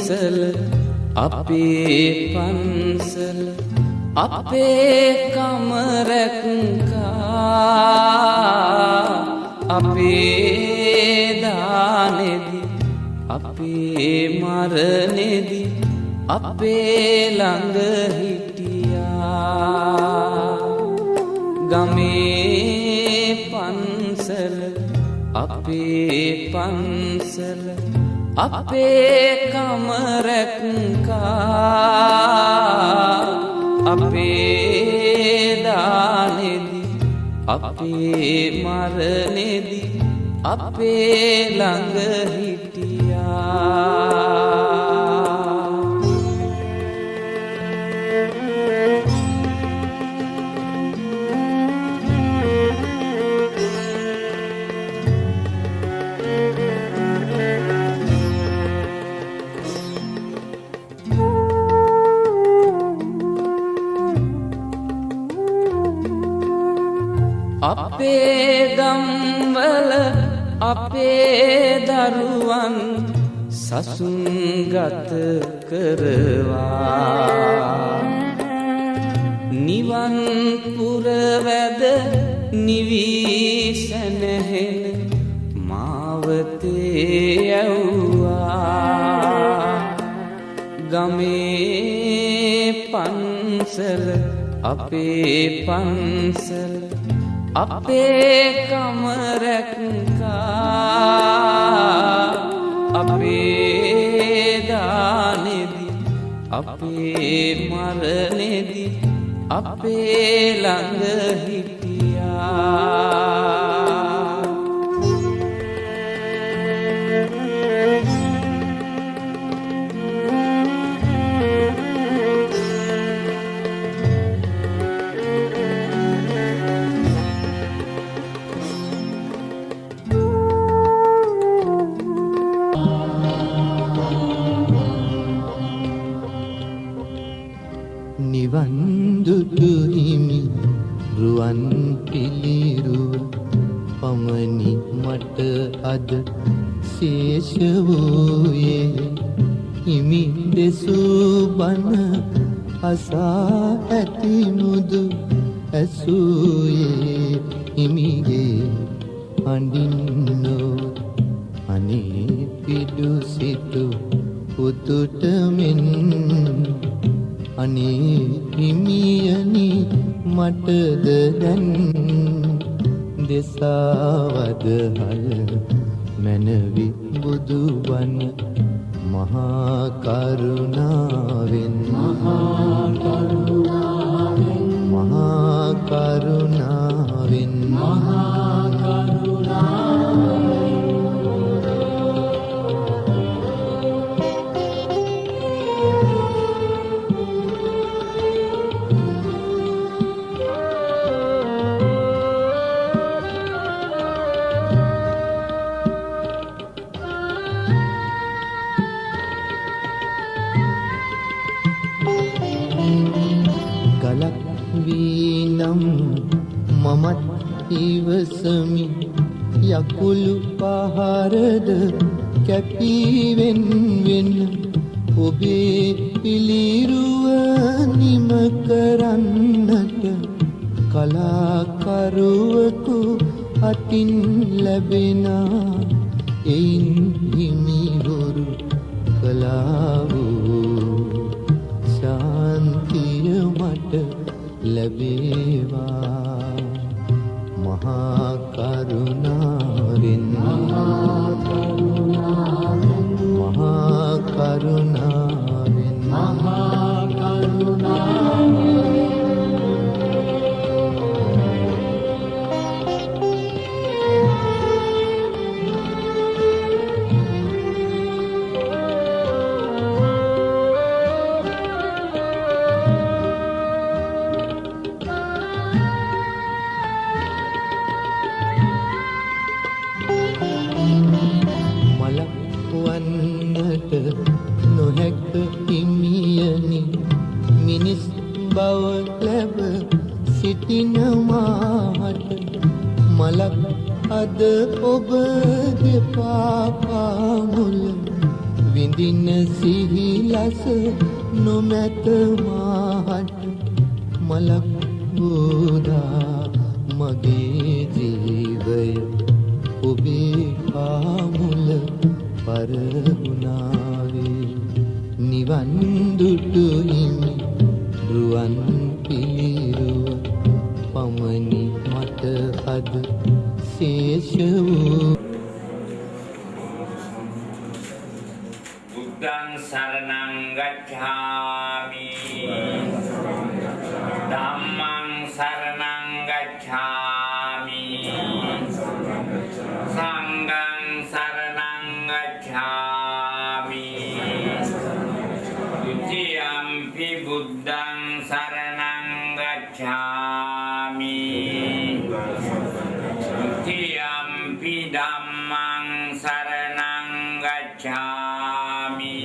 පන්සල අපේ පන්සල අපේ කමරැක්කා අපේ දානෙදි අපේ මරණෙදි අපේ ළඟ හිටියා ගමේ පන්සල අපේ පන්සල අපේ කමරැක්කා අපේ දානෙදි අපේ මරණෙදි අපේ ළඟ හිටියා අපේ ගම්වල අපේ දරුවන් සසුන්ගත කරවා නිවන් පුරවැද නිවී සැනහෙන මාවතේ යව්වා ගමේ පන්සල අපේ පන්සල අපේ කමරැක්කා අපේ දානෙදි අපේ මරණෙදි අපේ ළඟ හිටියා නිවන්දුටු හිමි රුවන් පිළිරුව පමණි මට අද ශේෂ වූයේ හිමි දෙසූ බණ අසා ඇති මුදු ඇසූයේ හිමිගේ හඬින්නෝ අනේ පිඩු සිතු පුතුට මෙන් අනේ හිමියනි මටද දැන් දෙසවදහල් මැනවි බුදුබණ මහා කරුණාවෙන් මහා කරුණාවෙන් මහා කරුණාවෙන් මහා කරුණාවෙන් වීනම් මමත් ඉවසමි යකුළු පහරද කැපීවෙන් වෙන ඔබේ පිළිරුව නිම කරන්නට කලාකරුවකු අතින් ලැබෙනා එයින් හිමිවරු කලා වූ ශාන්තිය මට ලැබේවා මහා කරුණාවෙන් මහා කරුණාවෙන් මහා කරුණාවෙන් මහා කරුණාවෙන් නොහැක හිමියනි මිනිස් බව ලැබ සිටිනමාට මලක් අද ඔබ දෙපා පාමුල විඳින සිහිලස නොමැත මාහට මලක් වූදා මගේ ජීවය ඔබේ පාමුල පරගුණාවේ නිවන් දුටු හිමි රුවන් පිළිරුව පමණි මට අද ශේෂ වූ බුද්ධං සරණං ගච්ඡාමි ධම්මං සරණං ගච්ඡාමි සංඝං සරණං ගච්ඡාමි ဒုတိယံ පි බුද්ධං සරණං ගච්ඡාමි ဒုတိယံ පි ධම්මං සරණං ගච්ඡාමි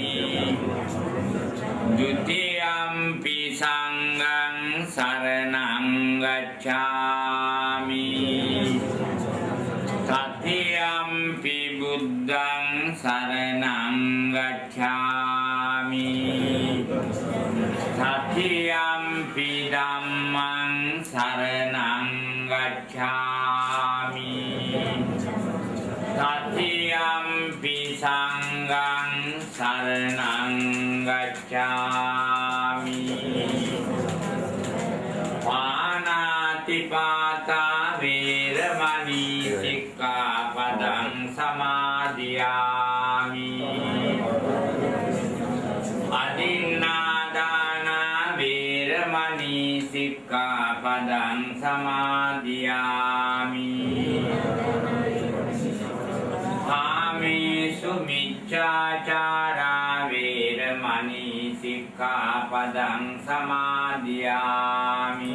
Dutiyampi sanghang saranang gacchami Tatiyampi buddhang saranang gacchami Tatiyampi dhammang saranang gacchami Tatiyampi sanghang saranang gacchami Panatipata veramani sikkapadang samadhiyami Adinnādāna veramani sikkapadang samadhiyami Kāmesu miccācārā veramani sikkapadang samadhiyami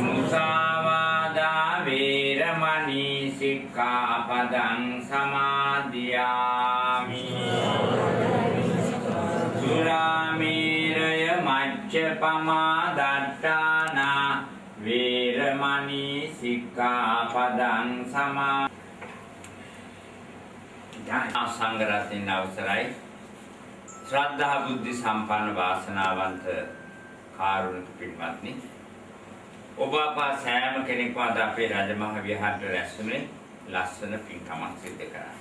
Musāvādā veramani sikkapadang samadhiyami Surameraya maccapamā dattana veramani sikkapadang samadhiyami සංඝරත්නයන් අවසරයි ශ්‍රද්ධා බුද්ධ සම්පන්න වාසනාවන්ත කාරුණික පින්වත්නි ඔබ අප සෑම කෙනෙක්ම අද අපේ රජමහා විහාරයට රැස්ුනේ ලස්සන පින්කමක් සිදු කරා.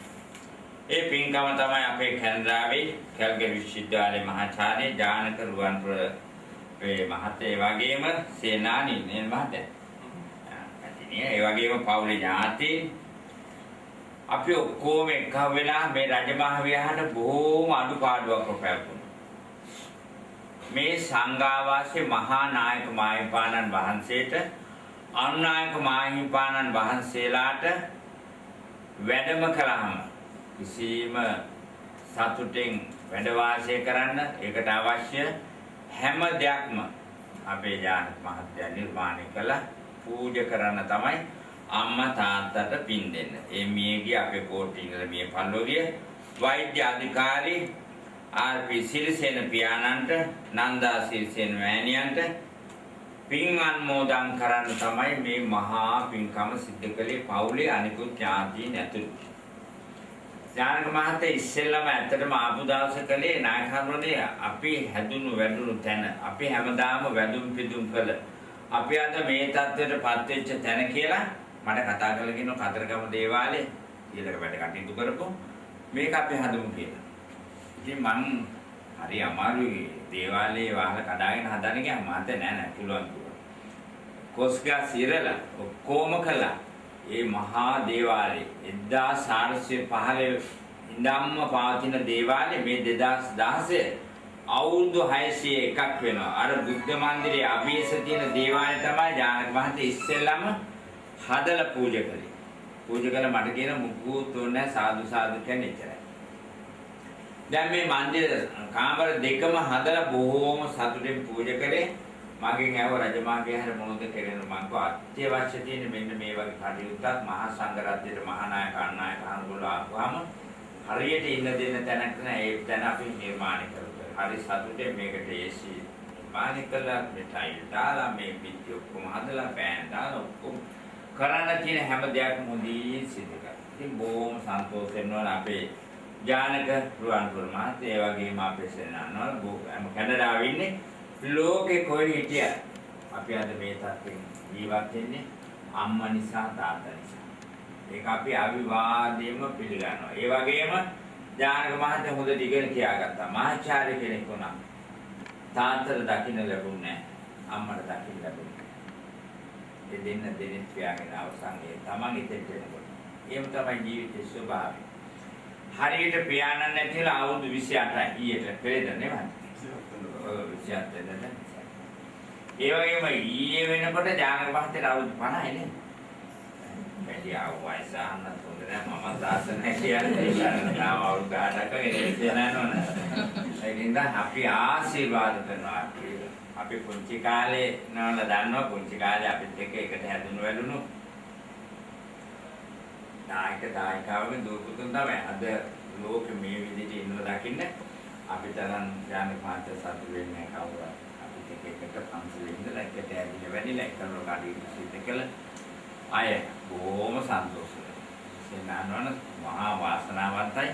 ඒ පින්කම තමයි අපේ කැනඩාවේ කැල්ගරි විශ්වවිද්‍යාලයේ මහාචාර්ය ජානක රුවන්පුර මේ මහත්තයා ඒ වගේම සේනානි නේ මහත්තයා. ඒ වගේම පවුලේ ඥාති අපි ඔක්කොම එකව වෙලා මේ රජමහා විහාරයට බොහෝම අඩුපාඩුවක් පැවතුණා. මේ සංඝාවාසයේ මහා නායක මාහිමිපාණන් වහන්සේට අනුනායක මාහිමිපාණන් වහන්සේලාට වැඩම කළාම කිසිම සතුටින් වැඩ වාසය කරන්න ඒකට අවශ්‍ය හැම දෙයක්ම අපේ ජානක මහත්තයා නිර්මාණය කළා. පූජා කරන්න තමයි අම්මා තාත්තට පින් දෙන්න. ඒ මියගේ අපේ කෝටිංගල මිය පල්ලෝගිය වෛද්‍ය අධිකාරී ආර්.පී. සිරිසේන පියාණන්ට නන්දා සිරිසේන මෑණියන්ට පින් අනුමෝදන් කරන්න තමයි මේ මහා පින්කම සිද්ධ කළේ පවුලේ අනිකුත් ඥාතීන් ඇතුළු. ජානක මහත්තයා ඉස්සෙල්ලම ඇත්තටම ආපු දවසේ කලේ නායකහරුවනේ අපි හැදුණු වැඩුණු තැන අපි හැමදාම වැදුම් පිදුම් කළ අපි අද මේ තත්ත්වයට පත් වෙච්ච තැන කියලා මට කතා කරලා කියනවා කතරගම දේවාලේ ඊළඟ වැඩ කටයුතු කරපො මේක අපි හදමු කියලා. ඉතින් මං හරි අමාරුයි දේවාලේ වහලා කඩාගෙන හදන්න ගියා මට නෑ පුළුවන් කිව්වා. කොස්ගා සිරලා ඔක්කොම කළා. ඒ මහා දේවාලේ 1415 ඉඳන්ම පවතින දේවාලේ මේ 2016 අවුරුදු 601ක් වෙනවා. අර බුද්ධ මන්දිරයේ අභියස තියෙන දේවාලය තමයි ජානක මහත්තයා ඉස්සෙල්ලම හදලා පූජා කළේ. පූජා කළා මට කියන මුකුත් ඕනේ සාදු සාදු කියන්නේ එච්චරයි. දැන් මේ මන්දිර කාමර දෙකම හදලා බොහෝම සතුටින් පූජා කළේ. මගෙන් ඇහුව රජමහා විහාරේ මොනවද කරන්නේ මම කිව්වා අත්‍යවශ්‍ය තියෙන මෙන්න මේ වගේ කටයුත්තක් මහා සංඝරත්නයේ මහා නායක අනායක අනුගල ආවම හරියට ඉන්න දෙන්න තැනක් නෑ ඒ තැන අපි නිර්මාණය කරලා හරි සතුටෙන් මේකට ඒසි නිර්මාණය කළා මේ ටයිල් දාලා මේ පිටි ඔක්කොම හදලා පෑන් දාලා ඔක්කොම කරන්න තියෙන හැම දෙයක්ම හොඳින් සිදු කරා ඉතින් බොහොම සන්තෝෂ වෙනවා අපේ ජානක රුවන්පුර මහත්තයා ඒ වගේම අපේ සෙනනවල කැනඩාවේ ඉන්නේ ලෝකේ කොයි හිටියත් අපි අද මේ තත්ත්වෙන් ජීවත් වෙන්නේ අම්මා නිසා තාත්තා නිසා. ඒක අපි අවිවාදයෙන්ම පිළිගන්නවා. ඒ වගේම ජානක මහත්තයා හොඳට ඉගෙන කියාගත්තා. මහාචාර්ය කෙනෙක් වුණා. තාත්තට දකින්න ලැබුණේ නැහැ. අම්මට දකින්න ලැබුණේ. ඒ දෙන්න පියාගෙන අවසන්යේ තමන් ඉතින් වෙනකොට. එහෙම තමයි ජීවිතේ ස්වභාවය. හරියට පියාණන් නැතිලා අවුරුදු 28යි ඊයට පෙරේද නෙමෙයි. 27 ඒ වගේම ඊයේ වෙනකොට ජානක මහත්තයාට අවුරුදු 50යි නේ. වැඩි වයස අහන්න හොඳ නෑ මම දාසනේ කියන්නේ තාම අවුරුදු 8ක ගෙනියනවනේ. ඒකින්ද අපි ආශිර්වාද කරනවා. අපි පුංචි කාලේ නවල දන්නවා පුංචි කාලේ අපිත් එක්ක එකට හැදුණු වැළුණු දායකාවගේ දුවපුතුන් තමයි අද ලෝකෙ මේ විදිහට ඉන්නව දකින්න අපිටනම් ජානක මහත්තයා සතුටු වෙන්නේ කවුරුත් අපිත් එක්ක පන්සලේ ඉඳලා එකට ඇවිල්ලා වැඩිලා එකම කඩේට සිද්ධ කළ අය බොහොම සන්තෝෂයි. සේනානවන මහා වාසනාවන්තයි.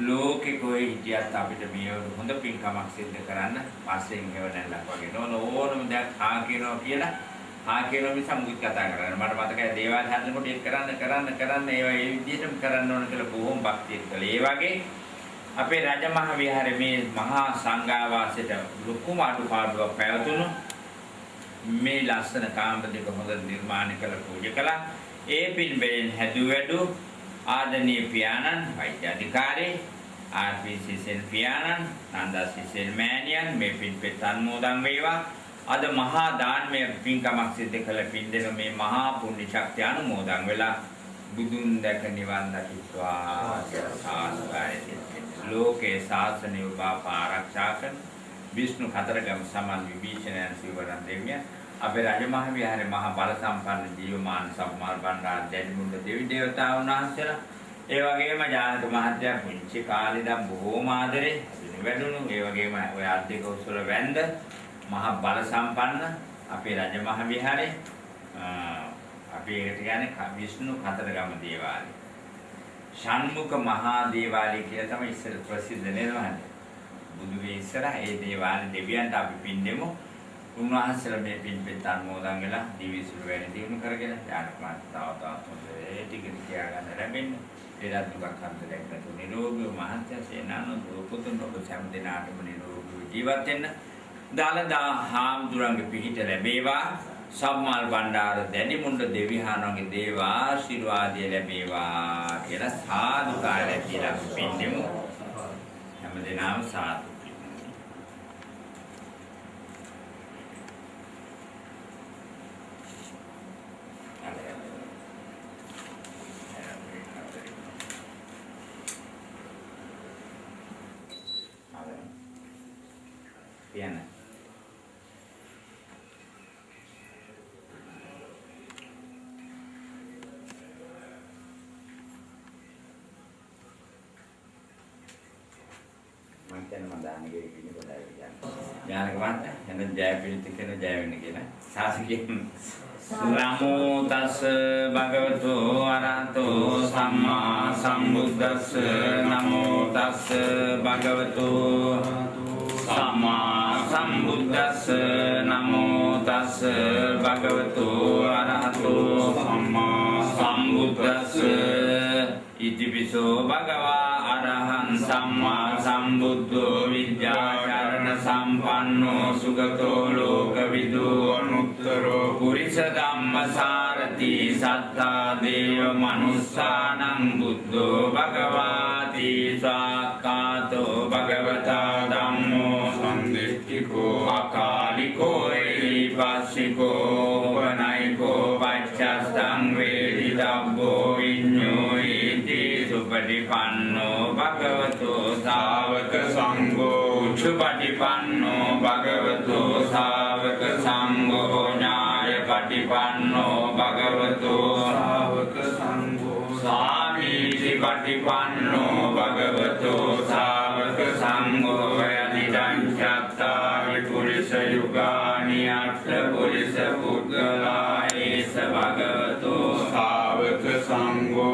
ලෝකෙ කොයි හිටියත් අපිට මේ හොඳ පින්කමක් සිද්ධ කරන්න පස්සෙන් හේවණල්ලක් වගේ ඕනම දෙයක් හා කියනවා කියලා හා කියනවා මිස මුත් කතා කරන්නේ. මට මතකයි දේවාල හැදෙනකොට ඒක කරන්න ඒවා ඒ විදිහටම කරන්න ඕන කියලා බොහොම භක්තියෙන් කළේ. ඒ වගේ අපේ රජමහා විහාරයේ මේ මහා සංඝාවාසයට ලොකුම අඩුපාඩුවක් පැවතුණු මේ ලස්සන කාමර දෙක හොඳ නිර්මාණය කළ පූජා කළා. ඒ පිළිබෙන් හැදුවැඩු ආදරණීය පියාණන් වෛද්‍ය අධිකාරී ආර්.පී.සී.සෙන් පියාණන් නන්දා.සී.සෙන් මෑණියන් මේ පින්පෙත් අනුමෝදන් වේවා. අද මහා දානමය පින්කමක් සිද්ධ කළ පින්දෙන මේ මහා පුණ්‍ය ශක්තිය අනුමෝදන් වෙලා බුදුන් දැක නිවන් දකිත්වා සාස්කාරයේ ලෝකේ ශාසනය උපාප ආරක්ෂා කරන විෂ්ණු කතරගම සමන් විභීෂණයන් සිවරන් දෙවියන් අපේ රජමහා විහාරයේ මහා බල සම්පන්න ජීවමාන සම්මාන බණ්ඩාර දෙවිමුණ්ඩ දෙවි දේවතාවුන් වහන්සේලා ඒ වගේම ජානක මහත්තයා පුංචි කාලේ ඉඳන් බොහෝම ආදරේ වැඩුණු ඒ වගේම ඔය ආර්ථික උසල වැන්ද මහා බල සම්පන්න අපේ රජමහා විහාරයේ අපි ඒකට කියන්නේ විෂ්ණු කතරගම දේවාලය ෂණ්මුඛ මහා දේවාලය කියලා තමයි ඉස්සර ප්‍රසිද්ධ නේද බුදු වේ ඉස්සරහ ඒ දේවාලේ දෙවියන්ට අපි පින් දෙමු. උන්වහන්සේලා මේ පින්පෙත් අනුමෝදන් වෙලා දිවිසුළු වැඩි දියුණු කරගෙන ඥානපාත තව ඒ ටික කියා ගන්න ලැබෙන්නේ. ඒවත් දුකක් හම්බෙන්නේ නැතු නිරෝගී මහත්ය සේනාන දුපුතුන් ඔබ සෑම දිනාටම නිරෝගී ජීවත් වෙන්න. දාලදා හාමුදුරන්ගේ පිහිට ලැබේවා. සම්මාල් බණ්ඩාර දැඩිමුණ්ඩ දෙවිහානගේ දේව ආශිර්වාදය ලැබේවා කියලා සාදුකාරය කියලා පින් දෙමු. හැමදෙනාම සාදු. Piana. Mantan mandang gini gini boleh ya. Jangan kemana? Yang jaya pilih tiket jaya ini kita. Saksikan. Namo tassa bhagavato arahato samma sambuddhassa. Namo tassa bhagavato samma sambuddhassa. Namo tassa bhagavato arahato samma sambuddhassa. Itipiso bhagava arahan samma sambuddho vidyācarana sampanno sugato lokavidu anuttaro purisa dhamma sarati sattha deva manussanam buddho bhagavati sakkāto bhagavata dhammo sandishthiko akaliko ehipassiko upanayiko paccastang vedittabbo viñño iti supatipanno bhagavato sāvaka sangho supatipanno bhagavato sāvaka sangho ஞāya patipanno bhagavato sāvaka sangho sāmīti patipanno bhagavato sāvaka sangho yadidaṃ cattārī purisa yugāni atta purisa puddalā esa bhagavato sāvaka sangho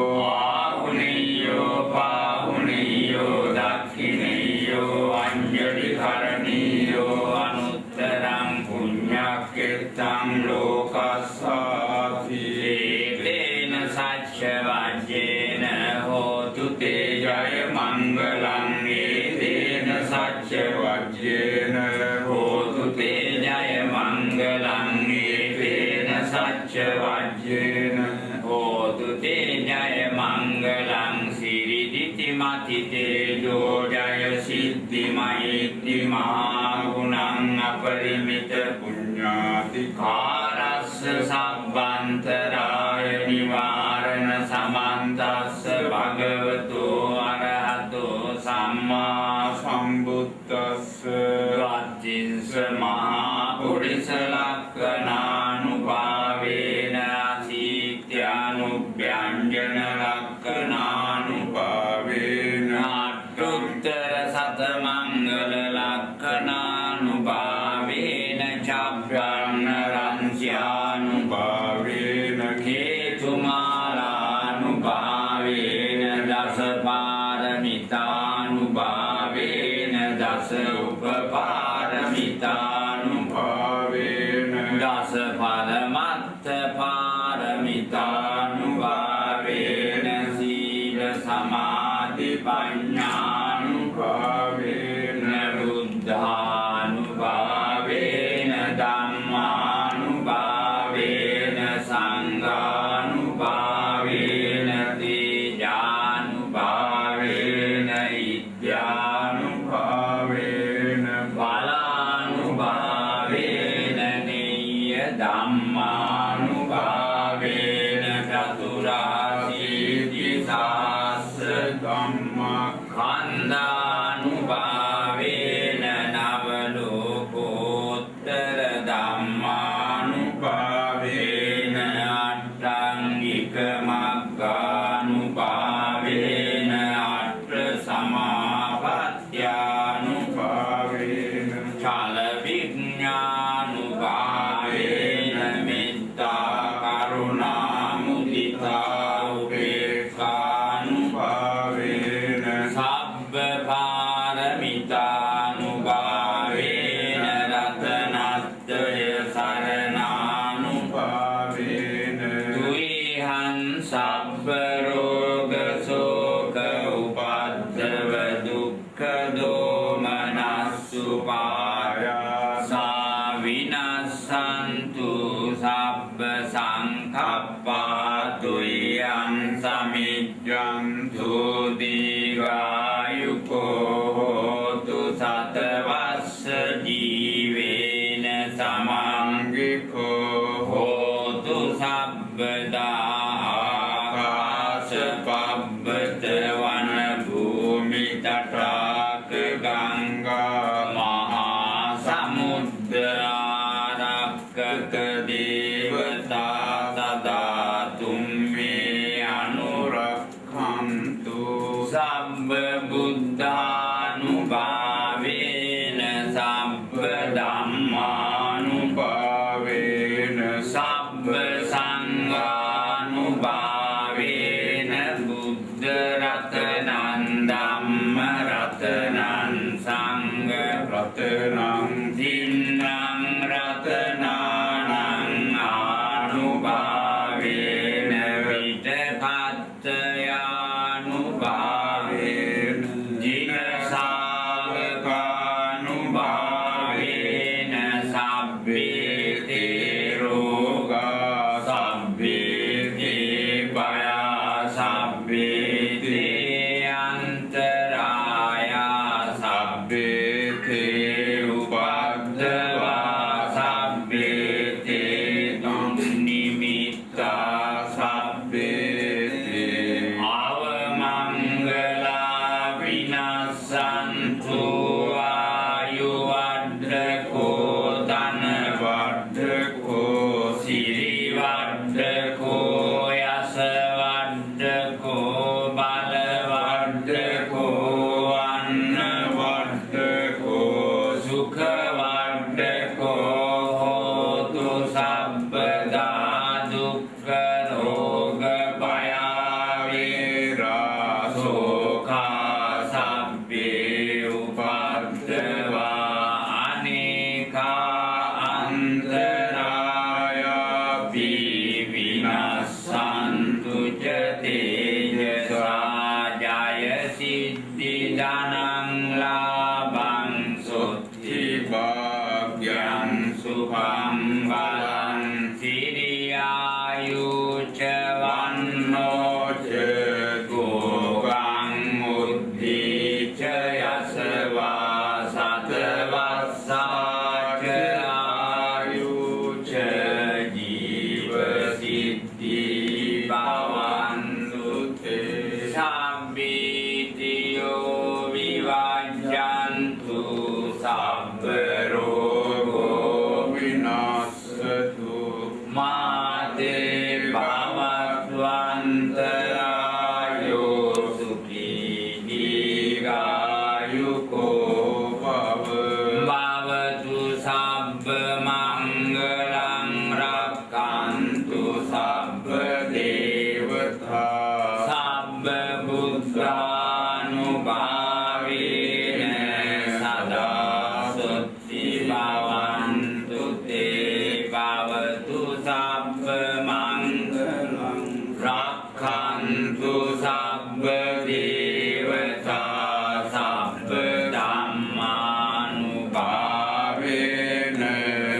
තේජෝ ජය සිද්ධි මෛත්‍රී මහා ගුණං අපරිමිත පුඤ්ඤාතිකාරස්ස සබ්බන්තරාය නිවාරණ සමන්තස්ස භගවතු අරහතෝ සම්මා සම්බුද්දස්ස වච්චින්ස මහා පුරිස ලක්ඛනානුභාවේන අසීත්‍යානුභ්‍යංජන ලක්ඛනානුභාවේන අට්ඨුත්තර සතමංගල ලක්ඛනානුභාවේන චබ්බන්න රංස්‍යානුභාවේන කේතුමාලානුභාවේන දසපාරමිතානුභාවේන දස උපපාරමිතානුභාවේන දස පරමත්ත පාරමිතානුභාවේන සීල සමාධි පඤ්ඤානුභාවේන බුද්ධානුභාවේන ධම්මානුභාවේන සංඝානුභාවේන තේජානුභාවේන ඉද්‍යානුභාවේන බලානුභාවේන නේය ධම්මානුභාවේන චතුරාසීති සාස්ස ධම්මඛණ්ඩානුභාවේන නව ලෝකෝත්තර ධම්මානුභාවේන අට්ඨංගික මග්ගානුභාවේන අට්ඨ සමාපත්ත්‍යානුභාවේන චල විඥානුභාවේන මෙත්තා කරුණා මුදිතා උපේක්ඛානුභාවේන සබ්බ පාරමිතානුභාවේන රතනත්‍රය සරණානුභාවේන තුයිහං සබ්බ රෝග ශෝක උපද්දව දුක්ඛ දෝමනස්සු පායාසා විනස්සන්තු සබ්බ සංඛප්පා තුයං සමිජ්ජන්තු දීඝායුකෝ හෝතු සතවස්ස ජීවේන සමංගිකෝ හෝතු සබ්බදා ආකාශ පබ්බත වන භූමි තටාක ගංගා මහා සමුද්‍රාරක්කක දේවතා සදාතුම් මේ අනුරක්ඛන්තු සබ්බ බුද්ධානුභාවේන සබ්බ ධම්මානුභාවේන සබ්බ සංඝානුභාවේන බුද්ධ රතනං ධම්ම රතනං සංඝ රතනං තින්නං රතනානං ආනුභාවේන විතකත්තයානුභාවේන ජිනසාවකානුභාවේන සබ්බේ තේ රෝගා සබ්බේ තේ භයා සබ්බේ තේ අන්තරායා සබ්බේ තේ උපද්දවා සබ්බේ තේ දුක්නිමිත්තා සබ්බේ තේ අවමංගලා විනස්සන්තු ආයුවද්දකෝ ධනවද්දකෝ සිරිවද්දකෝ යසවද්දකෝ බලවද්දකෝ අන්නවද්දකෝ සුඛවද්දකෝ හෝතු සබ්බදා දුක්ඛ රෝග භයාවේරා සෝඛා සබ්බේ උපද්දවා අනේකා අන්තරායා විනස්සන්තු ච තේජසා ජය සිද්ධි ධනං ලාභං සොත්ති භාග්‍යං සුඛං බලං සිරියායුච වන්නෝ ච ගෝගං මුද්ධි දීඝායුකෝ භව භවතු සබ්බ මංගලං රක්ඛන්තු සබ්බ දේවතා සබ්බ බුද්ධානුභාවේන සදා සොත්ති භවන්තු තේ භවතු සබ්බ මංගලං රක්ඛන්තු සබ්බ දේවතා සබ්බ ධම්මානුභාවේන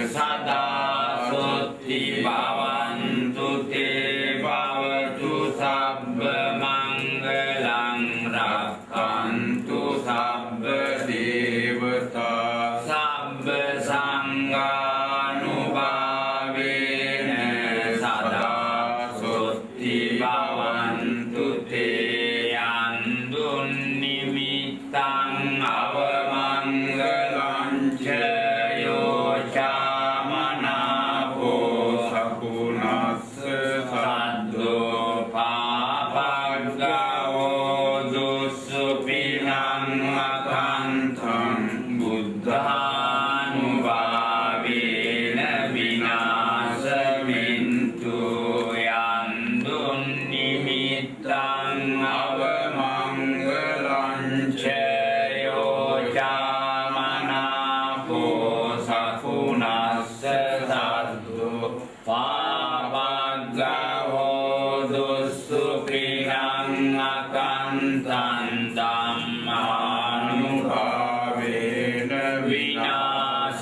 සදා සොත්ති භවන්තු තේ භවතු සබ්බ මංගලං රක්ඛන්තු සබ්බ දේවතා සබ්බ සංඝානුභාවේන සදා සොත්ති භවන්තු තේ අන්දුන් නිමිත්තං අවමංගලං ච යෝචාමනාපෝ සකුණස්ස සද්දෝ පාපග්ගවෝ දුස්සුපිනං අකන්තං බුද්ධානුභාවේන විනාශමින්තු යන්දුන් නිමිත්තං අවමංගලං ච යෝචාමනාපෝ සකුණස්ස සද්දෝ පාපග්ගවෝ දුස්සුපිනං අකන්තං ධම්මානුභාවේන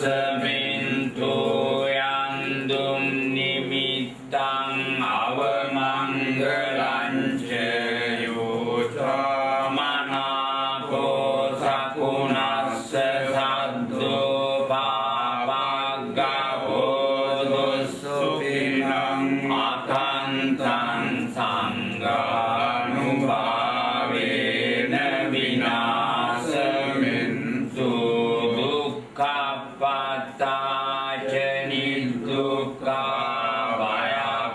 විනාශමින්තු යන්දුම් නිමිත්තං අවමංගලං ච යෝචාමනාපෝ සකුණස්ස සද්දෝ පාපග්ගවෝ දුස්සුපිනං අකන්තං සංඝානුභාවේන විනාශමින්තු දුක්ඛප්පත්තා ච නිදුක්ඛා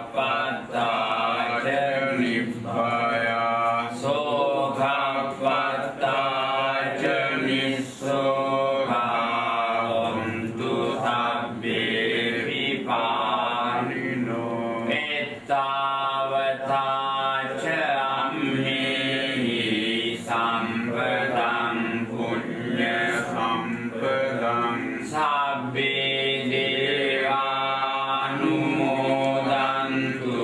භයප්පත්තා ච නිබ්බයා සෝඛප්පත්තා ච නිස්සෝඛා හොන්තු සබ්බේ විපානිනෝ එත්තාවතා ච අම්මේහි සම්පදං පුඤ්ඤ සම්පදං සබ්බේ දේවානුමෝදන්තු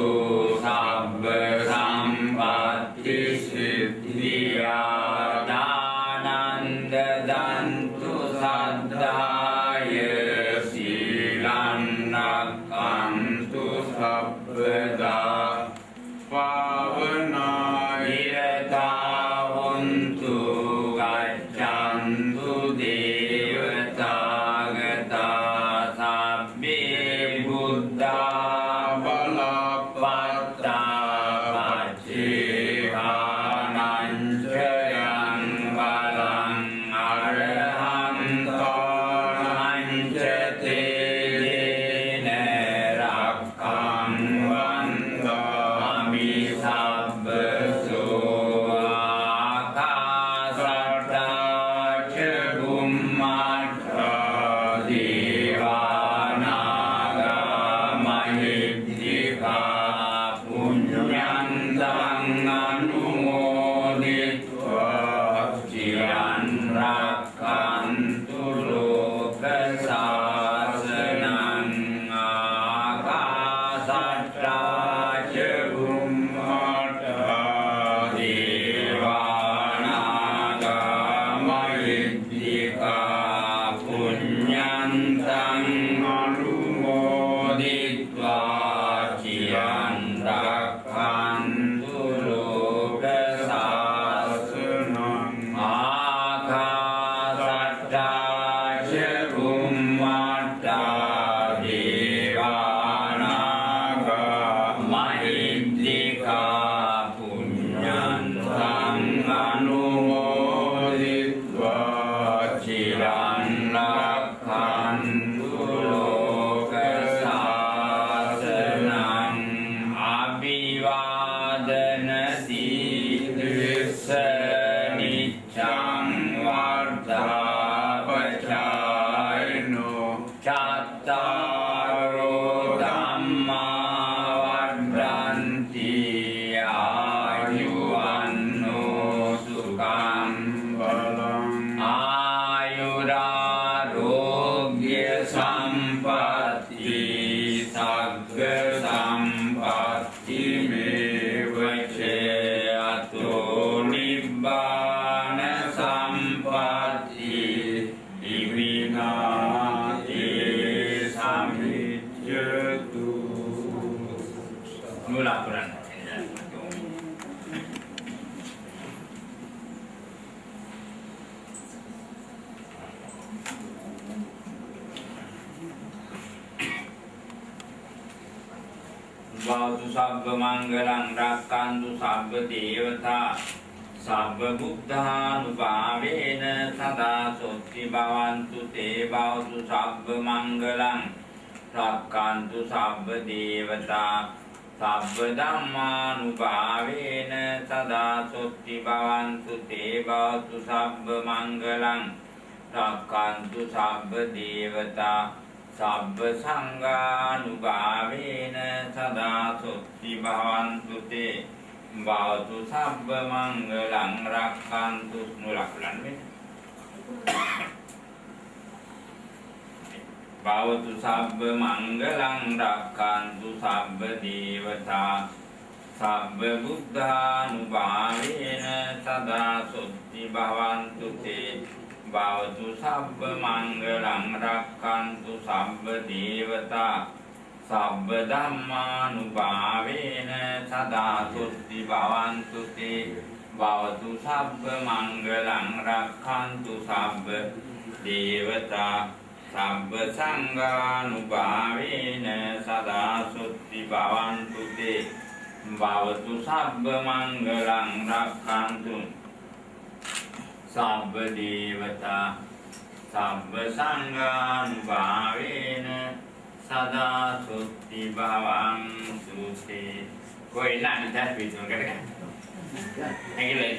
සබ්බ සම්පත්ති සිද්ධියා දානන්ද දන්තු සද්ධාය සීලං රක්ඛන්තු සබ්බදා පාවනාය හිරතා හොන්තු වර්ධාපචායිනෝ චත්තාරෝ ධම්මා වර්ධන්ති ආයුවන්නෝ සුඛං බලං ආයුරාරෝග්‍ය සම්පatti සග්ග සම්පatti මේවච අතෝ නිබ්බාන සම්පatti ඉවිනාති සමිච්ඡතු මුලපුරන් භවතු සබ්බ මංගලං රක්ඛන්තු සබ්බ දේවතා සබ්බ බුද්ධානුභාවේන සදා සොත්ති භවන්තු තේ භවතු සබ්බ මංගලං රක්ඛන්තු සබ්බ දේවතා සබ්බ ධම්මානුභාවේන සදා සොත්ති භවන්තු තේ භවතු සබ්බ මංගලං රක්ඛන්තු සබ්බ දේවතා සබ්බ සංඝානුභාවේන සදා සොත්ති භවන්තු තේ භවතු සබ්බ මංගලං රක්ඛන්තු නුලක්ලන් මේ භවතු සබ්බ මංගලං රක්ඛන්තු සබ්බ දේවතා සබ්බ බුද්ධානුභාවේන සදා සොත්ති භවන්තු තේ භවතු සබ්බ මංගලං රක්ඛන්තු සබ්බ දේවතා සබ්බ ධම්මානුභාවේන සදා සොත්ති භවන්තු තේ භවතු සබ්බ මංගලං රක්ඛන්තු සබ්බ දේවතා සබ්බ සංඝානුභාවේන සදා සොත්ති භවන්තු තේ භවතු සබ්බ මංගලං රක්ඛන්තු සබ්බ දේවතා සබ්බ සංඝානුභාවේන සදා සොත්ති භවන්තු තේ කොයි නම් දැන් පිටුන කරගන්න ඇගිලේ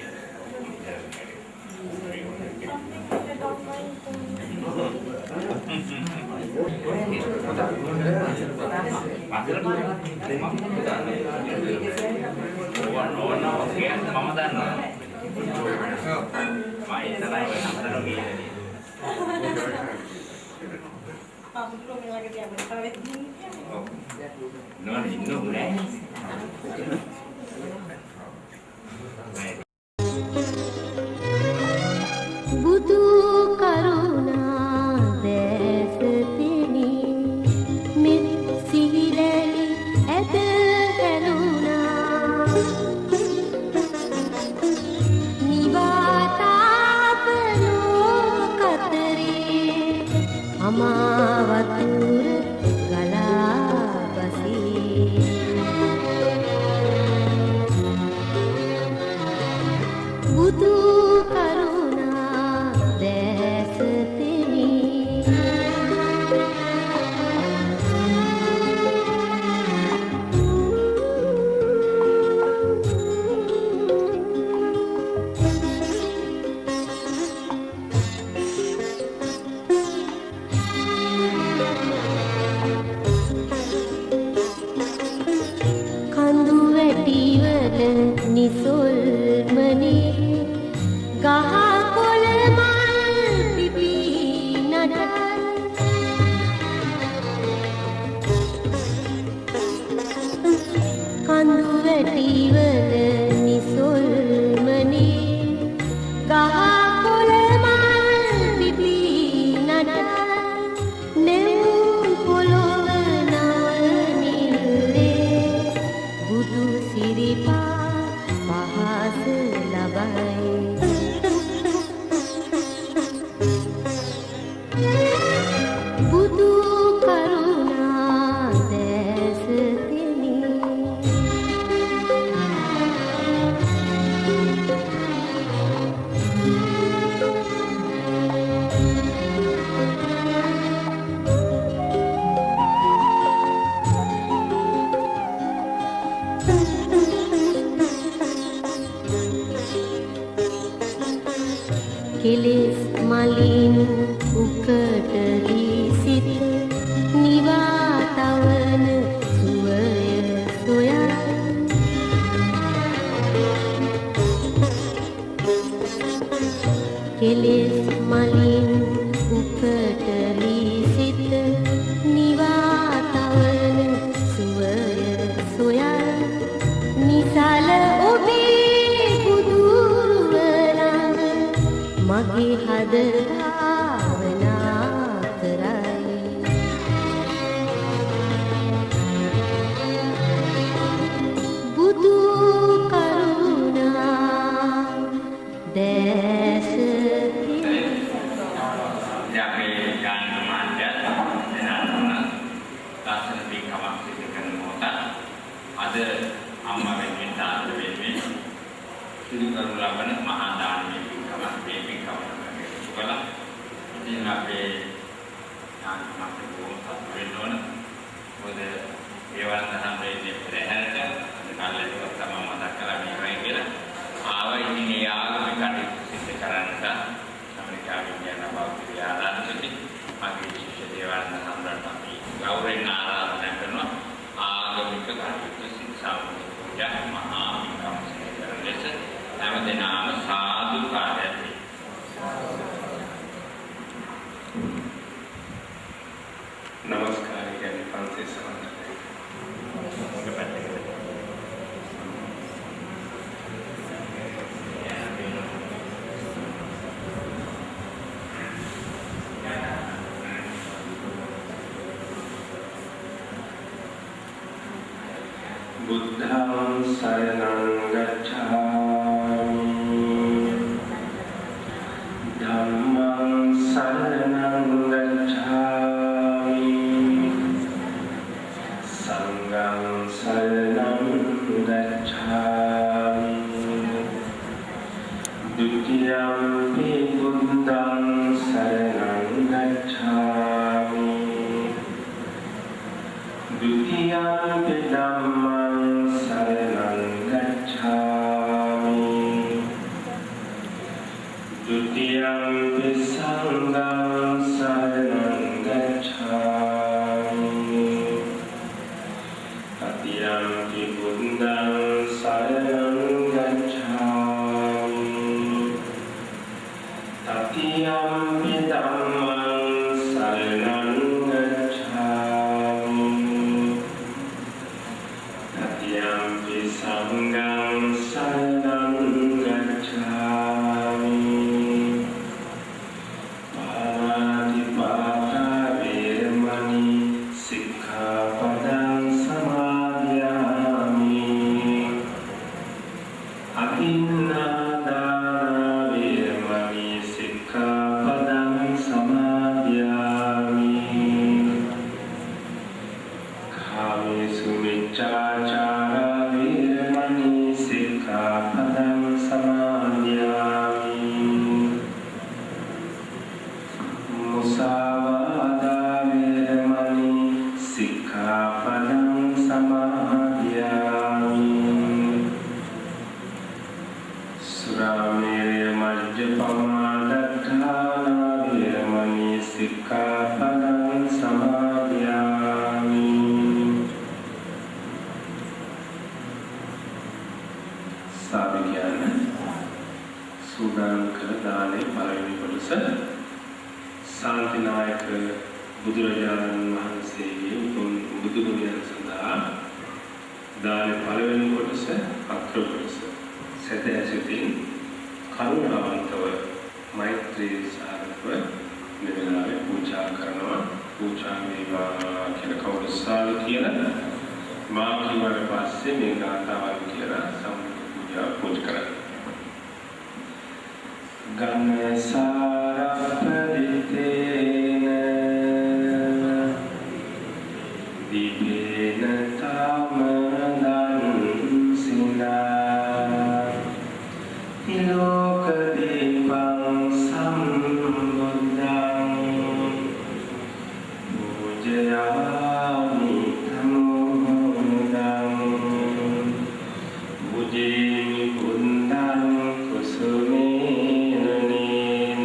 බුදු කරුණා දැස තෙමි මෙත් සිහිලැලි ඇද හැලුණා නිවාතාපනෝ කතරේ අමාවතුර ගලා බසී බුදු කරුණා කෙලෙස් මලින් උකට දී සිත නිවා තවන සුවය සොයා කෙලෙස් මලින් උකට දී සිත නිවා තවන සුවය සොයා නිසල ඔබේ කුදුරුවරංග මගේ හද භාවනා කරයි බුදු කරුණා දැස අපේ ඥාන මාර්ගය දෙනාතුන ලස්සන පින්කමක් සිදු කරන මොහොත අද අම්මා වෙනුවෙන් තාත්තා වෙනුවෙන් සිදු කරනු ලබන මහා දානමය පින්කමක් මේ පින්කම කළා. ඉතින් අපේ ඥාන මාර්ගය කොහොමද වෙන්න ඕන? මොකද ඒ වන්දනම් වෙන්නේ ප්‍රහැරට කාලේකවත් තමයි මතක් කරලා මේවයි කියලා ආවා. ඉතින් ඒ ආගමික කටයුතු සිදු කරන්නට ඇමරිකාවේ යන බෞද්ධ විහාරාධිපති මගේ ශිෂ්‍ය දේවානන්ද සම්රාට අපි ගෞරවයෙන් ආරාධනා කරනවා. ආගමික කටයුතු සිදු සාමූහික පූජා මහා පින්කම් සිදු කරන ලෙස හැමදෙනාම සාදු කාර්යයක් नमस्कार කියන්නේ පන්සේ සමන්දරයි. බුද්ධං සරණං ගච්ඡාමි ධම්මං සරණං ගච්ඡාමි සංඝං සරණං ගච්ඡාමි ဒုတိယံ පි බුද්ධං සරණං ගච්ඡාමි ဒုတိယံ පි ධම්මං සරණං ගච්ඡාමි ဒုတိယံ පි සංඝං සරණං ගච්ඡාමි တတိယံ පි බුද්ධං සරණං ගච්ඡාමි တတိယံ පි ධම්මං සරණං ගච්ඡාමි တတိယံ පි සංඝං සරණං ගච්ඡාමි පාණාතිපාතා වේරමණී සික්ඛාපදං සමාදියාමි อทินนาดานาเวรมณีสิกขาปดังสมาธิยามิกาเมสุมิจฉาจาราเวรมณีสิกขาปดังสมาธิยามิมุสาวาทาเวรมณีสิกขาปดังสมาธิยามิ සුරාමේරය මජ්ජපමා දත්තානා වේරමණී සික්ඛාපදං සමාදියාමි. සාධිකයන් සූදානම් කළ දානේ පළවෙනි කොටස ශාන්තිනායක බුදුරජාණන් වහන්සේගේ උතුම් බුදු ගුණයන් සඳහා දානේ පළවෙනි කොටස අක්‍ර කොටස සැදැසිතින් කරුණාවන්තව මෛත්‍රී සාගතව මෙවලාවේ පූජා කරනවා. පූජා වේවා කියලා කවුරු සාදු කියලා මා කිව්වට පස්සේ මේ ගාථාවන් කියලා සම්පූර්ණ පූජා පූජා කරනවා. ගම්මසාරපදිතේන දීපේන තමනං සිනා ලෝකදීපං සම්බුද්ධං පූජයාමි තමෝදං පුජේමි බුද්ධං කුසුමේන නේන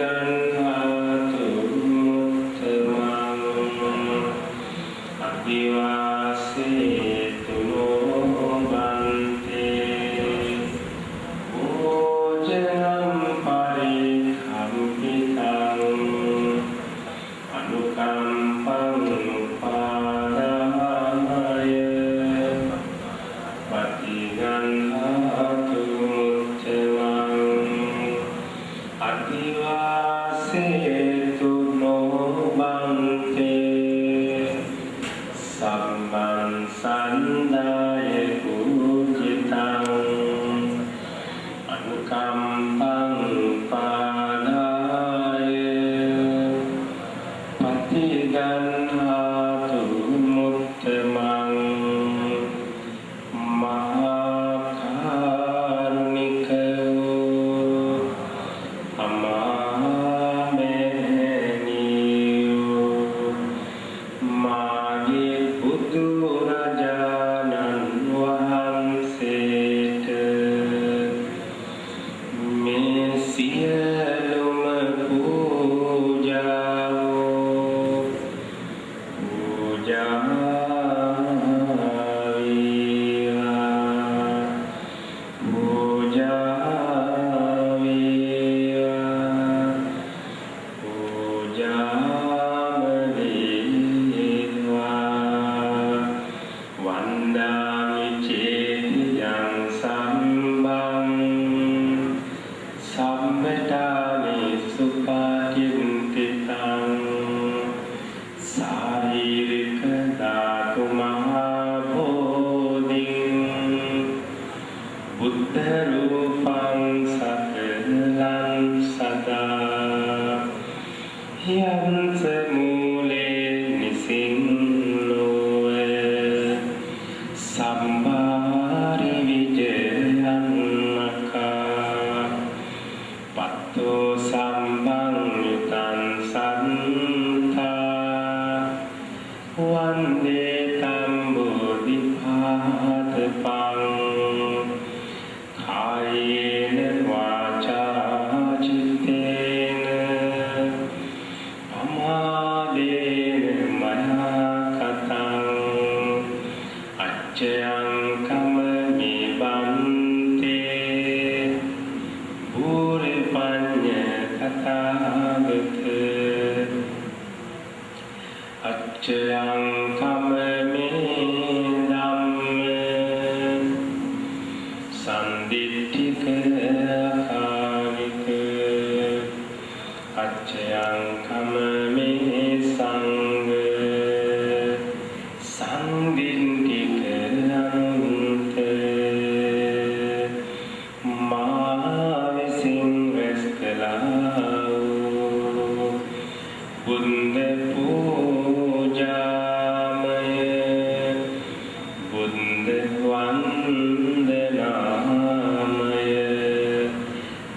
පටිගන්හාතු මුත්තමං අදිවාසේතු නොබන්තේ භෝජනම් පරිකම්පිතං අනුකම්පං උපාදාය පටිගන්හාතු මුත්තමං අදිවාසේතු නොබන්තේ සම්බන් සන්දාය කුජිතං අනුකම්පං උපාදාය පටිගන්හාතු මුත්තමං මහා කරුණිකෝ අමාමෙනියෝ මාගේ බුදු රජාණන් වහන්සේට මේ සියලුම පූජාවෝ පූජා වේවා පූජා වේවා පූජාම වේවා වන්දාමි චේතියං සම්බං සම්මෙතානි සුපාටින්තිතං සාරීරික ධාතු මහා බෝධින් බුද්ධ රූපං සකලං සදා යන්ස මූලේ නිසින්නෝය සම්භාරි විජයන්නකා පත්තෝ සම්බං යුතං සන්තා වන්දේ තම් බෝධිපාදපං කායේන වාචා චිත්තේන අමාදේන මයා කතං අච්චයං කමමි බන්තේ භූරි පඤ්ඤ කතාගත අච්චයං කමමි ධම්ම සම්දිට්ඨික කාලික අච්චයං කමමි සංඝ සම්දිට්ඨික අනුන්ත මා විසින් රැස් කළා වූ බුද්ධ පූජාමය බුද්ධ වන්දනාමය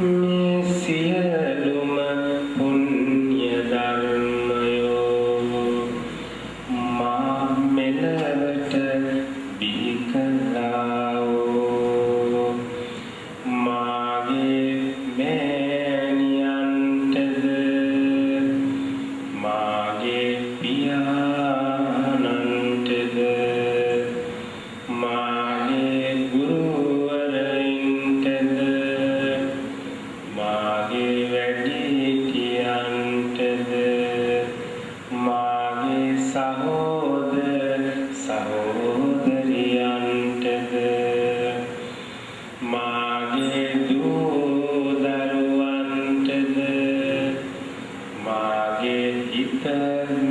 මේ සියලුම පුණ්‍ය ධර්මයෝ මා මෙලවට බිහි කළා වූ මාගේ මෑණියන්ටද මාගේ පියාණන්ටද මාගේ ගුරුවරයින්ටද මාගේ වැඩිහිටියන්ටද මාගේ සහෝදර සහෝදරියන්ටද මාගේ දූ දරුවන්ටද මාගේ හිත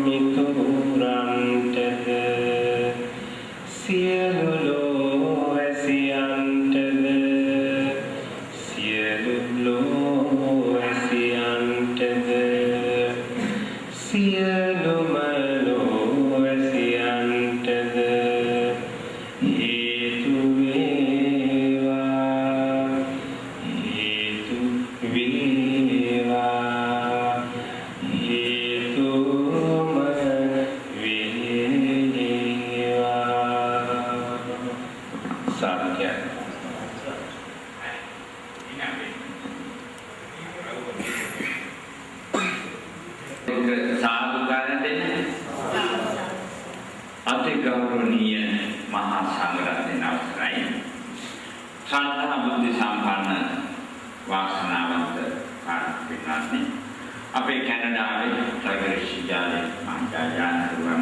මිතුරන්ටද සියලු ලෝවැසියන්ටද සියලු ලෝවැසියන්ටද සියලුම ලෝවැසියන්ටද හේතු වේවා හේතු වේවා හේතුම වේවා සත්‍ය ගෞරවනීය මහා සංඝරත්නයේ අවසරයි. ශ්‍රද්ධා බුද්ධ සම්පන්න වාසනාවන්ත කාර්යපිටානි අපේ කැනඩාවේ ප්‍රගතිශීලී මහාචාර්යයන්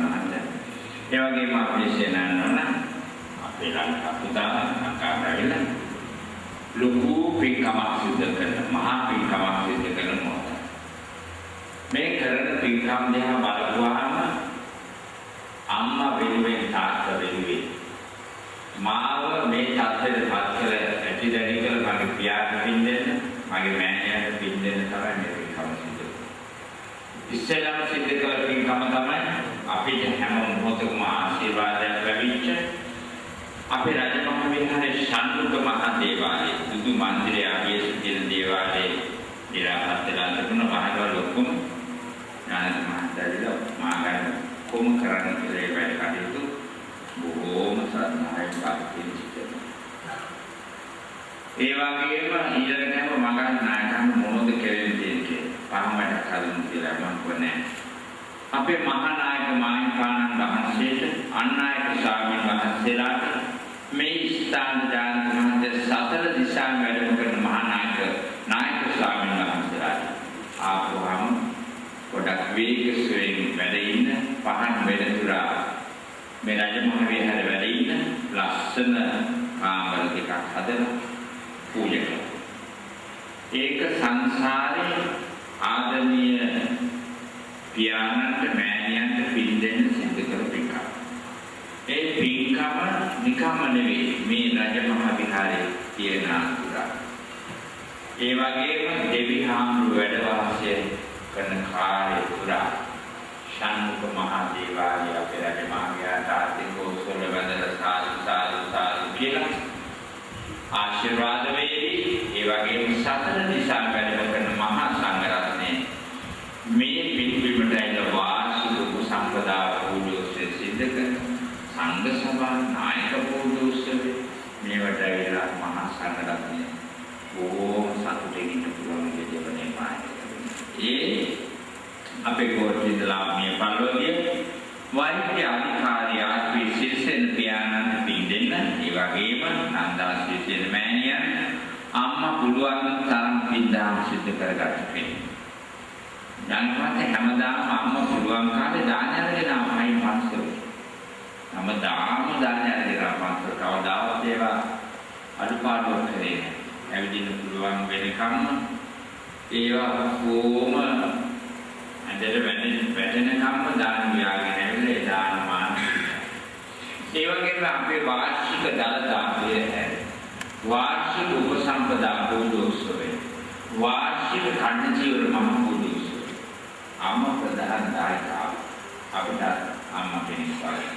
මහත්තයා ඒ වගේම අපේ සේනානන අපේ ලංකා පුතා ලංකාවේල ලොකු පින්කමක් සිදු කරන මහා පින්කමක් සිදු කරන මොහොත මේ කරන පින්කම් දිහා බලපුවාම අම්මා වෙනුවෙන් තාත්තා වෙනුවෙන් මාව මේ තත්ත්වයට පත් කළ ඇති දැඩි කළ මගේ පියාට පින්දෙන්න මගේ මෑණියන්ට පින්දෙන්න තමයි මේ පින්කම සිදු කරන්නේ. ඉස්සෙල්ලාම සිදු කළ පින්කම තමයි අපිට හැම මොහොතකම ආශිර්වාදයක් ලැබිච්ච අපේ රජමහා විහාරයේ ශාන්තුක මහා දේවාලයේ බුදු මන්දිරය ආදී සිටින දේවාලයේ ඉරාපත් වෙලා තිබුණ මහගල ලොකුම ඥාන මහත්තයලා මාගන්න කොම කරන්න කියලා ඒ වැඩ කටයුතු බොහෝම සත්‍යයෙන් පාතින් සිටිනවා. ඒ වගේම ඊළඟටම මගන් නායකයන් මොනවද කියන්නේ පහමඩ කලින් කියලා මම කියන්නේ. අපේ මහා නායක මාහිමිපාණන් වහන්සේට අන්නායක ස්වාමීන් වහන්සේලාට මේ ස්ථාන දාන මහත් සතර දිශා වැඩම කරන මහා නායක ස්වාමීන් වහන්සේලාට ආපුවම ගොඩක් වේගස්වයෙන් වැඩ ඉන්න පහන් වෙනතුරා මේ රජමහා විහාරේ වැඩ ඉන්න ලස්සන කාමර දෙකක් හදලා පූජා කළා. ඒක සංසාරේ ආදරණීය පියාණන්ට මෑණියන්ට පින් දෙන්න සිද්ධ කළ පින්කම. ඒ පින්කම නිකම්ම නෙවෙයි මේ රජමහා විහාරයේ තියෙන අතුරා. ඒ වගේම දෙවි හාමුදුරුවෝ වැඩ වාසය කරන කාලේ පුරා ශාන්තුක මහා දේවාලය අපේ රජමහා විහාරයට ආතිකෝසල වැඳලා සාදු කියලා ආශිර්වාද වේවි. ඒ වගේම සතර දිශා වැඩම කරන මහා සංඝරත්නයේ මේ පින්බිමට ඇද වාර්ෂික උපසම්පදා පූජෝත්සවය සිදු කරන සංඝ සභා නායක පූජෝත්සවය මේවට ඇවිල්ලා මහා සංඝරත්නය බොහෝම සතුටින් ඉන්න පුළුවන් දෙයක්නේ මායි. ඒ අපේ කෝටිදලා මේ පළවගේ වෛද්‍ය අධිකාරිය ආත්මී ශිර්ෂෙන් පියාණන් පින්දෙන්න ඒ වගේම නන්දා ශිර්ෂෙන් මෑණියන් අම්මා පුළුවන් තරම් පින්දාම් සිදු කරගන්න පිළිගන්න. දැන්වත් හැමදාම අම්මා පුළුවන් කාලේ දාන අරගෙන ආවයි පන්සල. හැමදාම දාන අරගෙන පන්සල කවදාවත් ඒවා අඩුපාඩුවක් කරේ නැහැ. ඇවිදින්න පුළුවන් වෙනකම්ම ඒවා කොහොම ඇදලා වැටෙනකම්ම දාන ව්‍යාගෙන ඇවිල්ලා ඒ දාන මාන. ඒ වගේම අපේ වාර්ෂික දළදා පිළිහෙල වාර්ෂික උපසම්පදා පූජෝත්සවය වාර්ෂික කන්න ජීවර මහ පූජෝත්සවය අම්මා ප්‍රධාන දායකව අපිට අම්මා කෙනෙක්වයි.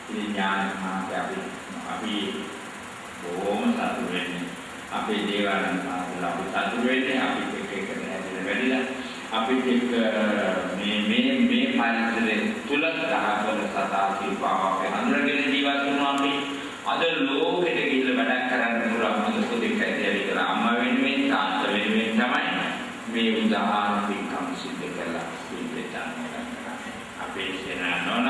ඉතින් ඥාන මහත්මයා අපි බොහොම සතුටු වෙන්නේ අපේ දේවාලයන් පාදලා අපි සතුටු වෙන්නේ අපි එක හැදෙලා වැඩිලා අපිට මේ පරිසරයේ තුල ගහවල සතාකී පාවක හඳුනගෙන ජීවත් වුණා අපි අද ලෝකෙට ගිහිල්ලා වැඩ කරන්න පුළුවන් මොකද පොඩි කැටයලි කරා අම්මා වෙනුවෙන් තාත්තා වෙනුවෙන් තමයි මේ උදාහරණ පින්කම් සිද්ධ කළා පිළිපෙතන කරන්නේ අපේ සේනානෝන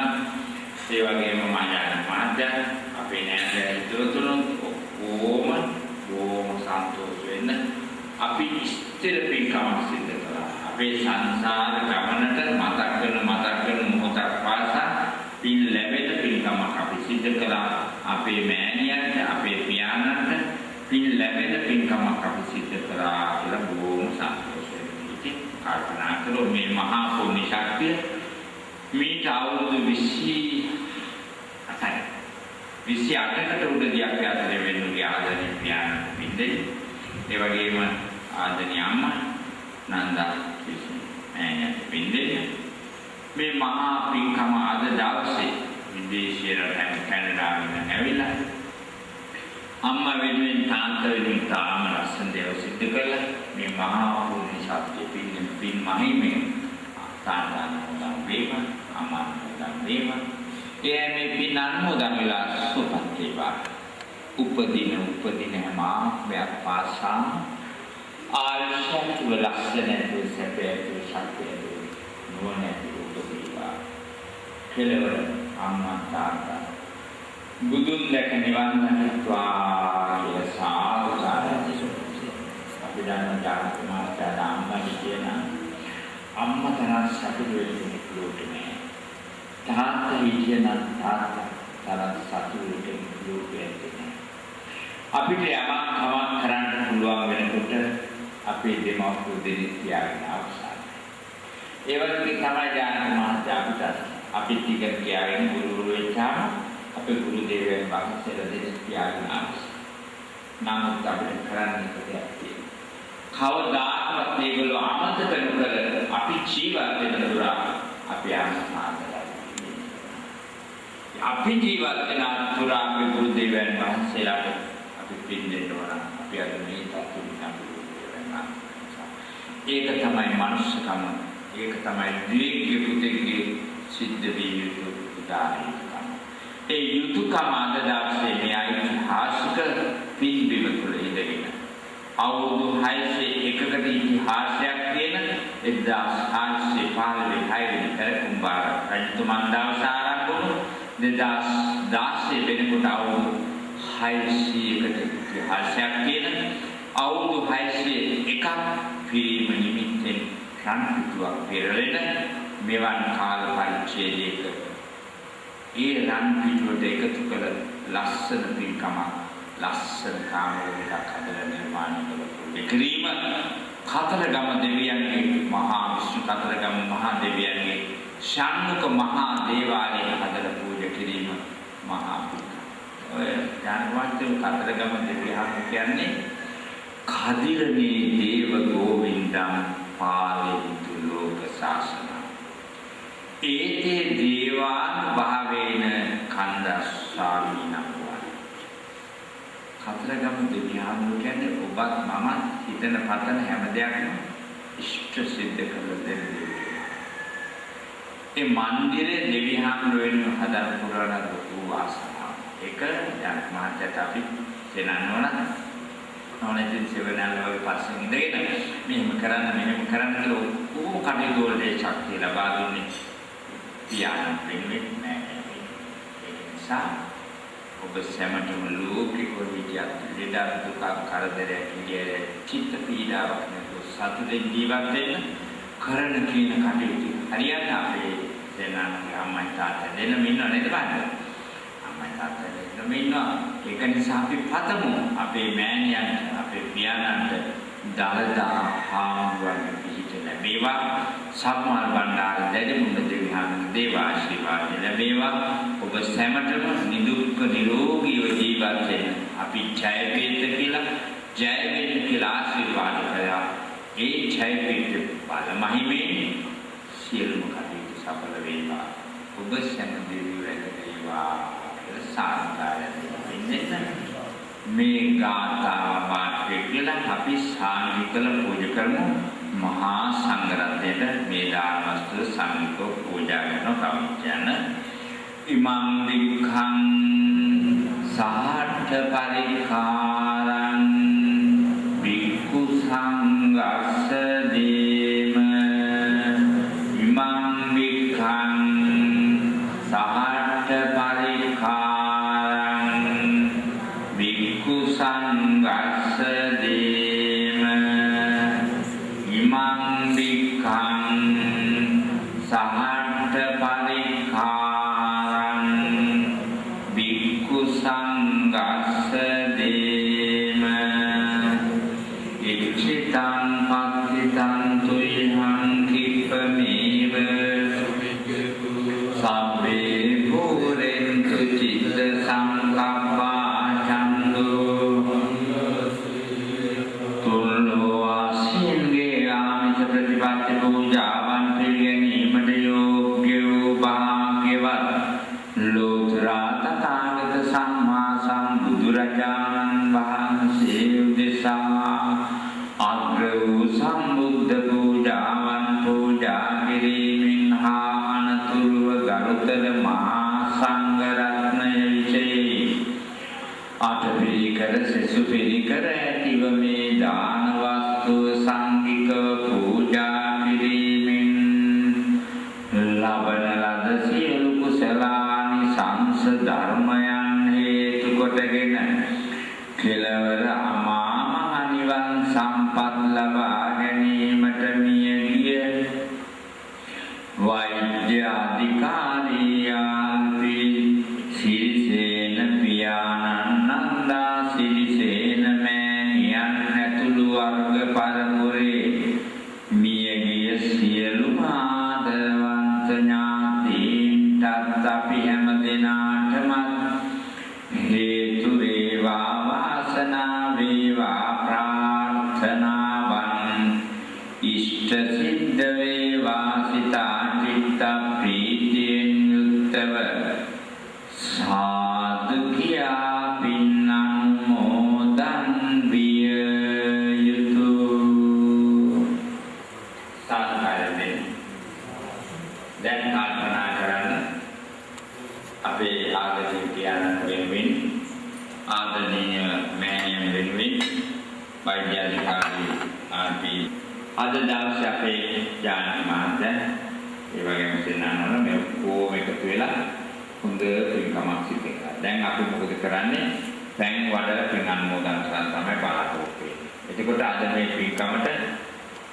ඒ වගේම මායාන මහත්තයා අපේ නෑදෑයෝ තුරුතුරුන් ඕම සන්තෝෂ වෙන්න අපි ස්ථිර පින්කමක් සිද්ධ කළා. අපේ සංසාර ගමනට මතක් කරන මොහොතක් පාසා පින් ලැබෙන පින්කමක් අපි සිද්ධ කළා. අපේ මෑණියන්ට අපේ පියාණන්ට පින් ලැබෙන පින්කමක් අපි සිද්ධ කළා කියලා බොහොම සන්තෝෂ වෙනවා. ඉතින් කල්පනා කරෝ මේ මහා පුණ්‍ය ශක්තිය මේ අවුරුදු 28කට උඩදී අපි අතර වෙනුගේ ආදරණීය පියාණන් පින්දේ ඒ වගේම ආදරණීය අම්මා නන්දා මෑණියන් පින්දේ මේ මහා පින්කම අද දවසේ විදේශීය රටෙන් කැනඩාවෙන් ඇවිල්ලා අම්මා වෙනුවෙන් තාත්තා වෙනුවෙන් තාම ලස්සන දේවල් සිදු කළා. මේ මහා පුණ්‍ය ශක්තිය පින් මහිමේ තාන්දාන උදම් වේවා අම්මා උදම් වේවා. ඒ මේ පින් අනුමෝදන් වෙලා සුවපත් වේවා. උපදින හැම ආත්මයක් පාසා ආයුෂ ලක්ෂණ සැපේ ශක්තිය නුවණ උපදීවා. කෙලවර අම්මා තාත්තා බුදුන් දැක නිවන් දකිත්වා කියලා සාදුකාරයි. අපි දන්න ජාතක මාත්‍යා අම්මයි කියන අම්මා තරම් සතුටු වෙන්නේ ලෝකේ. තාත්තා හිටියනම් තාත්තා තරම් සතුටු වෙන්නේ ලෝකේ. අපිට යමක් කරන්න පුළුවන් වෙනකොට අපේ දෙමව්පියෝ දෙන්නේ තියාගෙන අවසන්. ඒ වගේ තමයි ජානක මහත්තයා අපිට ටික කියාගෙන ගුරු වෙච්චාම අපේ ගුරු දේවයන් වහන්සේලා දෙන්නේ තියාගෙන අවසන්. නමුත් අපිට කරන්න දෙයක් තියෙනවා. කවදාකවත් මේගොල්ලෝ අමතක නොකර අපි ජීවත් වෙන දුර අපි ආසනාදලා. අපි ජීවත් වෙන දුර අපේ ගුරු දේවයන් වහන්සේලාට පින්දෙන්න ඕන අපි අද මේ තත්ත්වෙ ඒක තමයි මනුස්සකම. ඒක තමයි දීර්ඝ පුතේගේ සිද්ධ විය යුතු උදාහරණයක්. ඒ යුතුයකම අද දවසේ මේ ඓතිහාසික පින්බිම තුළ ඉඳගෙන අවුරුදු 601කට ඉතිහාසයක් තියෙන 1815 කුම්භාර රජතුමන් දවස ආරම්භ වුණු 2016 වෙනකොට අවුරුදු 600කට ඉතිහාසයක් තියෙන අවුරුදු 601ක් පිරීම නිමිත්තෙන් රන් පිටුවක් පෙරලෙන මෙවන් කාල පරිච්ඡේදයක ඒ රන් පිටුවට එකතු කළ ලස්සන පින්කම ලස්සන කාමරයක් හදලා නිර්මාණය කිරීම කතරගම දෙවියන්ගේ මහා විෂ්ණු කතරගම මහා දෙවියන්ගේ ශාන්මුක මහා දේවාලය හදලා පූජා කිරීම මහා ඔය ජානවාදී කතරගම දෙවියන් කියන්නේ කදිරණී දේව ගෝවින්දම් පාලේතු ලෝක ශාසන ඒතේ දේවාන් භාවේන කන්දස්සාමීනම් කතරගම දෙවියන් කියන්නේ ඔබත් මමත් හිතන පතන හැම දෙයක්ම ඉෂ්ට සිද්ධ කරලා දෙන්නේ. ඒ මන්දිරේ දෙවියන් වෙන හදන පුරාණ ලොකු වාසනාවක්. ඒක ජානක මහත්තයාට අපි දෙනන්නවන නොනැතින් සෙවණල් වගේ පස්සෙන් ඉඳගෙන මෙහෙම කරන්න කියලා ඔක්කොම කටයුතු වලට ශක්තිය ලබා දුන්නේ පියාණන් වෙනුවෙන් නෑ. ඒ නිසා ඔබ සැමටම ලෝකෙ කොහොමද ලෙඩ දුක කරදරයක් කියේ චිත්ත පීඩාවක් නැතුව සතුටින් ජීවත් වෙන්න කරන කියන කටයුතු හරියට අපේ දෙන්නන්ගේ අම්මයි තාත්තා දෙන්නම ඉන්නව නේද බලන්න. අම්මයි තාත්තා දෙන්නම ඉන්නවා. ඒක නිසා අපි පතමු අපේ මෑණියන් අපේ පියාණන්ට දලදා හාමුදුරන් පිහිට ලැබේවා. සම්මාන බණ්ඩාර දෙවිමුණ දෙවියන් දේව ආශිර්වාද ලැබේවා. ඔබ සැමටම නිදුක් නිරෝගීව ජීවත් වෙන්න අපි ජය වේද කියලා ආශිර්වාද කරා. ඒ ජය වේද බල මහිමේ සියලුම කටයුතු සඵල වේවා. ඔබ සැම දෙවියෝ රැකේවා. මේ ගාථා පාඨය කියලා අපි සාංගිකල පූජා කරමු. මහා සංඝරත්නයට මේ දාන වස්තු සංඝෝ පූජා කරන කවචන ඉමං වික්ඛං සාඨ පරිඛාරං වික්ඛු සංඝස්ස දේම ඉමං වික්ඛං සාඨ පරිඛාරං වික්ඛු සංඝස්ස දේම ඉමං වික්ඛං සාඨ පරිඛාරං වික්ඛු සංඝස්ස දේම ඉච්ඡිතං පක්ඛිතං තුයං කිප්පමේව සබ්බේ භූරෙන්තු චිත්ත සංකප්පා චන්දෝ තුල්ලෝ ආසින්ගේ ආමිෂ ප්‍රතිපත්ති පූජාවන් පිළිගැනීමට යෝග්‍ය වූ භාග්‍යවත් ලෝතුරා තථාගත සම්මා සම්බුදුරජාණන් වහන්සේ උදෙසා අග්‍ර වූ සම්බුද්ධ පූජාවන් පූජා කිරීමෙන් හා අනතුරුව ගරුතර මහා සංඝ රත්නය විශේෂයි අටපිරිකර සෙසු පිරිකර ඇතිව මේ දාන වස්තුව සංඝික පූජා කිරීමෙන් ලබන ලද සියලු කුසලානි සංස ධර්මයන් වෛද්‍යාධිකාරියාන්ති සිරිසේන පියාණන් නන්දා සිරිසේන මෑණියන් ඇතුළු වර්ග පරපුරේ මියගිය සියලු ආදරවන්ත ඥාතීන්ටත් අපි හැම දෙනාටම හේතු වේවා වාසනා වේවා ප්‍රාර්ථනාවන් ඉෂ්ට සිද්ධ වේවා සිතා චිත්ත ප්‍රීතියෙන් යුක්තව සාදු කියා පින් අනුමෝදන් විය යුතුය. සාදුකාරයෙන් දැන් කල්පනා කරන්න අපේ ආගමික වෙනුවෙන් ආදරණීය මෑණියන් වෙනුවෙන් වෛද්‍යාධිකාරී ආපි අද දවසේ අපේ ඥාන මහත්තයා ඒ වගේම සෙන්නානවල මේ කොහොම එකතු වෙලා හොඳ පින්කමක් සිදු කරා. දැන් අපි මොකද කරන්නේ? පැන් වඩ පින් අනුමෝදන් කරන තමයි බලාපොරොත්තු වෙන්නේ. එතකොට අද මේ පින්කමට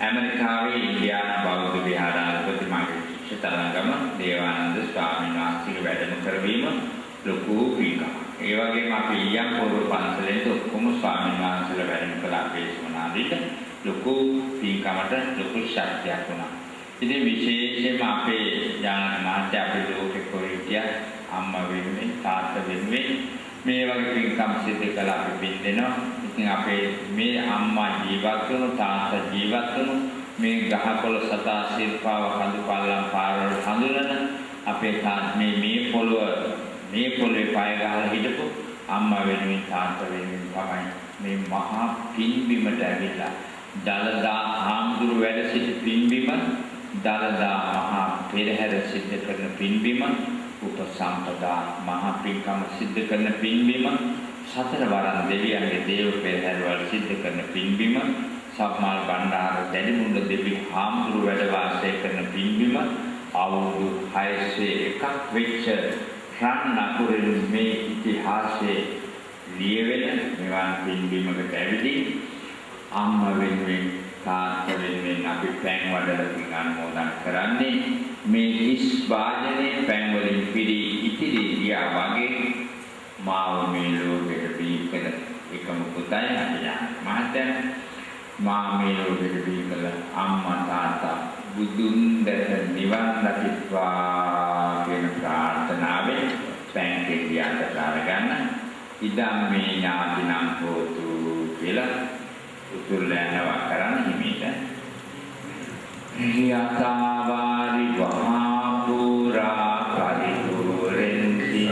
ඇමරිකාවේ ඉන්දියානා බෞද්ධ විහාරාධිපති මාගේ ශිෂ්‍යතරංගම දේවානන්ද ස්වාමීන් වහන්සේගේ වැඩම කරවීම ලොකු පින්කමක්. ඒ වගේම අපි ඊයන් පොරොව පන්සලේ ඔක්කොම ස්වාමීන් වහන්සේලා වැඩම කළ අපේ සුමනාදීට ලොකු පින්කමට ලොකු ශක්තියක් වුණා. ඉතින් විශේෂයෙන්ම අපේ ඥාන මහත්තයා අපේ ලෝකේ කොරිටියා අම්මා වෙනුවෙන් තාත්තා වෙනුවෙන් මේ වගේ පින්කම් සිදු කළා අපි පින් දෙනවා. ඉතින් අපේ මේ අම්මා ජීවත් වුණු තාත්තා ජීවත් වුණු මේ ගහකොළ සතා සිල්පාව කඳු පල්ලම් පාරවල හඳුනන අපේ තාත්තා මේ පොළවේ පය ගහලා හිටපු අම්මා වෙනුවෙන් තාත්තා වෙනුවෙන් තමයි මේ මහා පින්බිමට ඇවිල්ලා දලදා හාමුදුරු වැඩ සිටි පින්බිම දලදා මහා පෙරහැර සිද්ධ කරන පින්බිම උපසම්පදා මහා පින්කම සිද්ධ කරන පින්බිම සතර වරන් දෙවියන්ගේ දේව පෙරහැර වල සිද්ධ කරන පින්බිම සම්මාල් බණ්ඩාර දැඩිමුණ්ඩ දෙවි හාමුදුරු වැඩ වාසය කරන පින්බිම අවුරුදු 601ක් වෙච්ච රන් අකුරින් මේ ඉතිහාසයේ ලියවෙන මෙවන් පින්බිමකට ඇවිදී අම්මා වෙනුවෙන් තාත්තා වෙනුවෙන් අපි පැන් වඩලා පින් අනුමෝදන් කරන්නේ මේ හිස් වාදනයේ පැන් වලින් පිරි ඉතිරි ගියා වගේ මාව මේ ලෝකෙට බිහිකල එකම පුතයි අපේ මහත්තයා මා මේ ලෝකෙට බිහිකල අම්මා තාත්තා බුදුන් දැක නිවන් දකිත්වා කියන ප්‍රාර්ථනාවෙන් පැන් දෙවියන්ට ගන්න ඉදම් මේ ඥාතිනම් හෝතු කියලා උතුරලනවා කරන්න හිමීට යතාවාරි වහාපුරා පරිපූර්ණති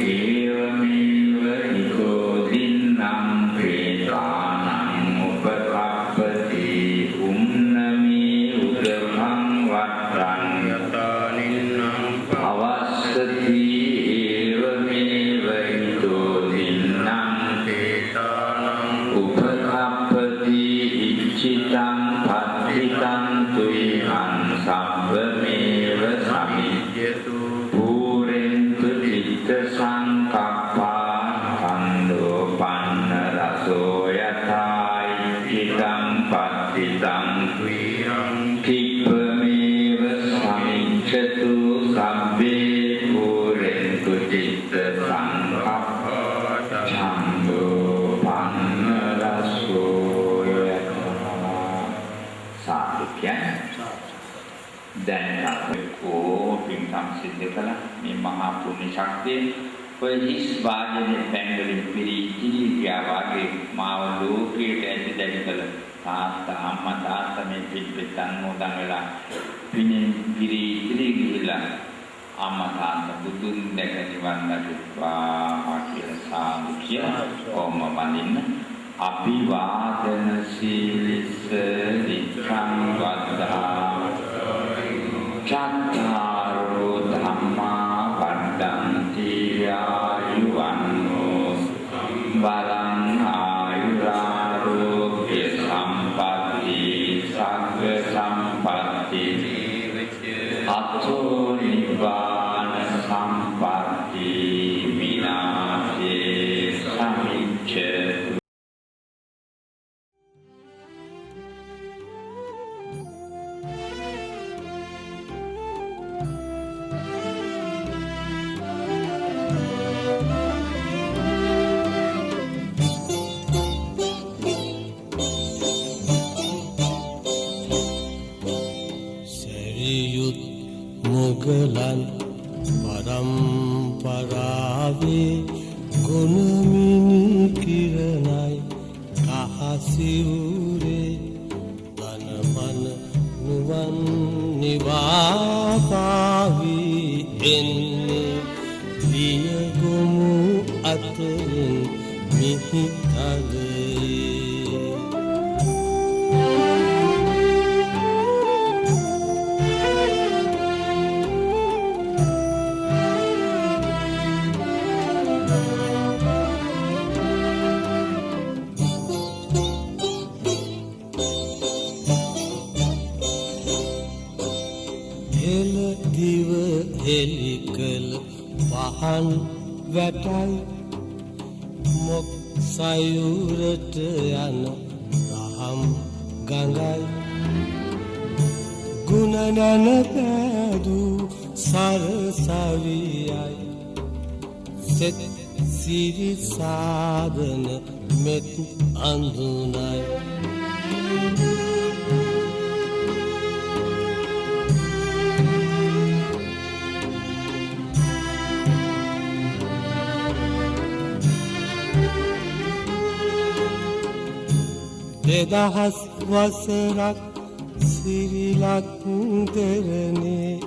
ඒවමේව හිතෝ දින්නම් ප්‍රේතානං උපකප්පති උන්නමේ උදභං වත්තං යතානින්නම් අවස්සති ඒවමේව හිතෝ දින්නම් චිතං පත්තිතං තුයං සම්බමේව සමිජ්ජතු පූරෙන්තු චිත්ත සංකප්පා කන්දෝ පන්න රසෝ යථායි චිතං පත්තිතං තුයං කිප්පමේව සමිජ්ජතු සම්බේ පූරෙන්තු චිත්ත සංකප්පා ඡන්தோ පන්න රසෝ දැන් අපි පින්කම් සිද්ධ කළා මේ මහා පුණ්‍ය ශක්තිය ඔය හිස් වාදනේ පැන්වලින් පිරි ඉතිරි ගියා වගේ මාව ලෝකයට ඇති දැඩි කළ තාත්තා අම්මා තාත්තා මේ පිටපතන් මොදන් වෙලා පිනින් පිරි ඉතිරි ගිහිලා අම්මා තාත්තා බුදුන් දැක නිවන් දකිත්වා කියලා සාදු කියලා ඕම වඳින්න අභිවාදන සීලිස්ස නිච්ඡං වද්දා චත්තාරෝ ධම්මා වඩ්ඩන්ති ආයුවන්නෝ බලං ආයුරාරෝග්‍ය සම්පatti සග්ග සම්පatti අතෝ නිබ්බාන සම්පatti විනාශේ සමිච්ඡතු සැරියුත් මුගලන් පරම්පරාවේ ගුණමිනි කිරණයි කහසිවුරේ ධනමන නුවන් නිවාපාවී එන්නේ ලියගොමු අතරින් මිහිතලේ දිව එලිකල පහන් වැටයි මොක් සයුරට යන රහම් ගඟයි ගුණනන පෑදූ සරසවියයි සෙත් සිරි සාදන මෙත් අඳුනයි දෙදහස් වසරක් සිරිලක් දෙරනේ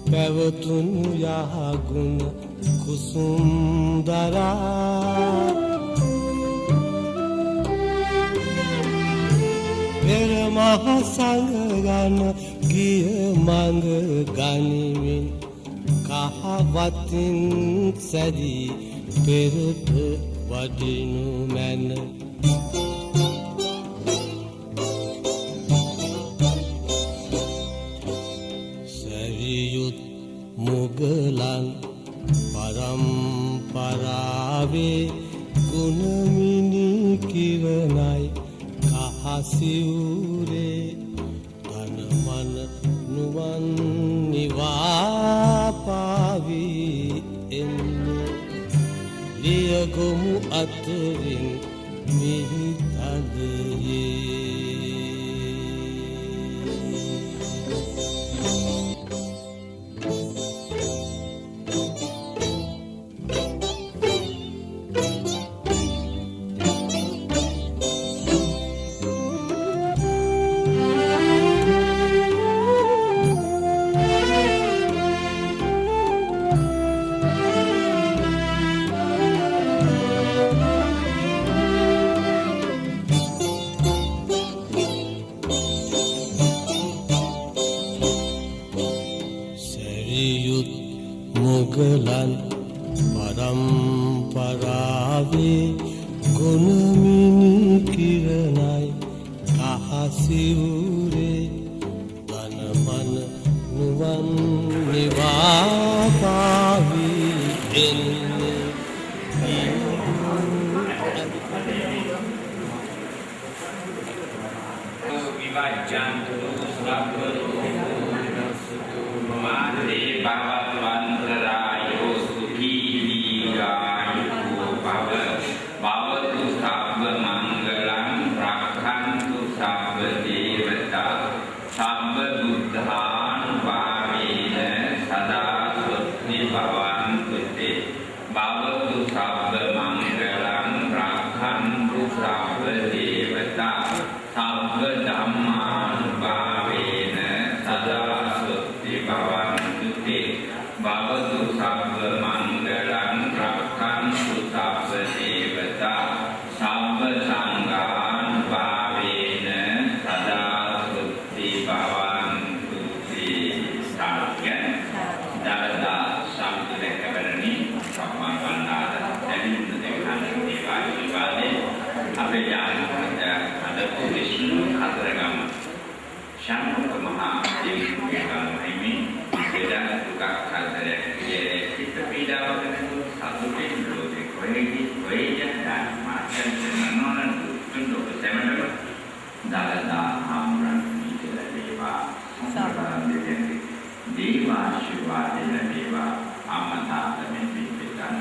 පැවතුණු යහගුණ කුසුම් දරා පෙර මහ සංගන ගිය මඟ ගනිමින් කහවතින් සැදී පෙරට වඩිනු මැන මුගලන් පරම්පරාවේ ගුණමිනි කිරණයි කහසිවුරේ ධනමන නුවන් නිවාපාවී එන්නේ ලියගොමු අතරින් මිහිතලේ මුගලන් පරම්පරාවේ ගුණමිනි කිරණයි කහසිවුරේ ධනමන නුවන් නිවාපාවී එන්නේ විවාජ්ජන්තු මාතේ භවත්වන්තරායෝ සුඛී දීඝායුකෝ භව භවතු සබ්බ මංගලං රක්ඛන්තු සබ්බ දේවතා සබ්බ බුද්ධානුභාවේන සදා සුත්ති භවන්තු තේ භවතු සබ්බ මංගලං රක්ඛන්තු සබ්බ දේවතා සබ්බ ධම්මානුභාවේන සදා සුත්ති භවන්තු තේ භවතු සබ්බ මංගලං රක්ඛන්තු සබ්බ දේවතා සබ්බ සංඝානුභාවේන සදා සුත්ති භවන්තු තේ සාක්‍ය දරදා සම්පූර්ණකරණි සම්මානනාද දෙවියන් දෙවියන් දේවාලේ අපේ යාළුවන්ට අද විශ්ණු හතරගම ශාන්ත මහා දේවීන්ගේ ඉදා දුක කරදරේ පිට පීඩාවකට සතුටින් ලෝකේ කොහෙදි කොහෙයන්දා මාතෙන් නනෝන දුක්ඛ සෙමනව දාලා ආම්රන් විතර දේවා සම්ප්‍රදාය දේවා ආශිර්වාද ලැබේවා ආමතාත මේ පිටකන්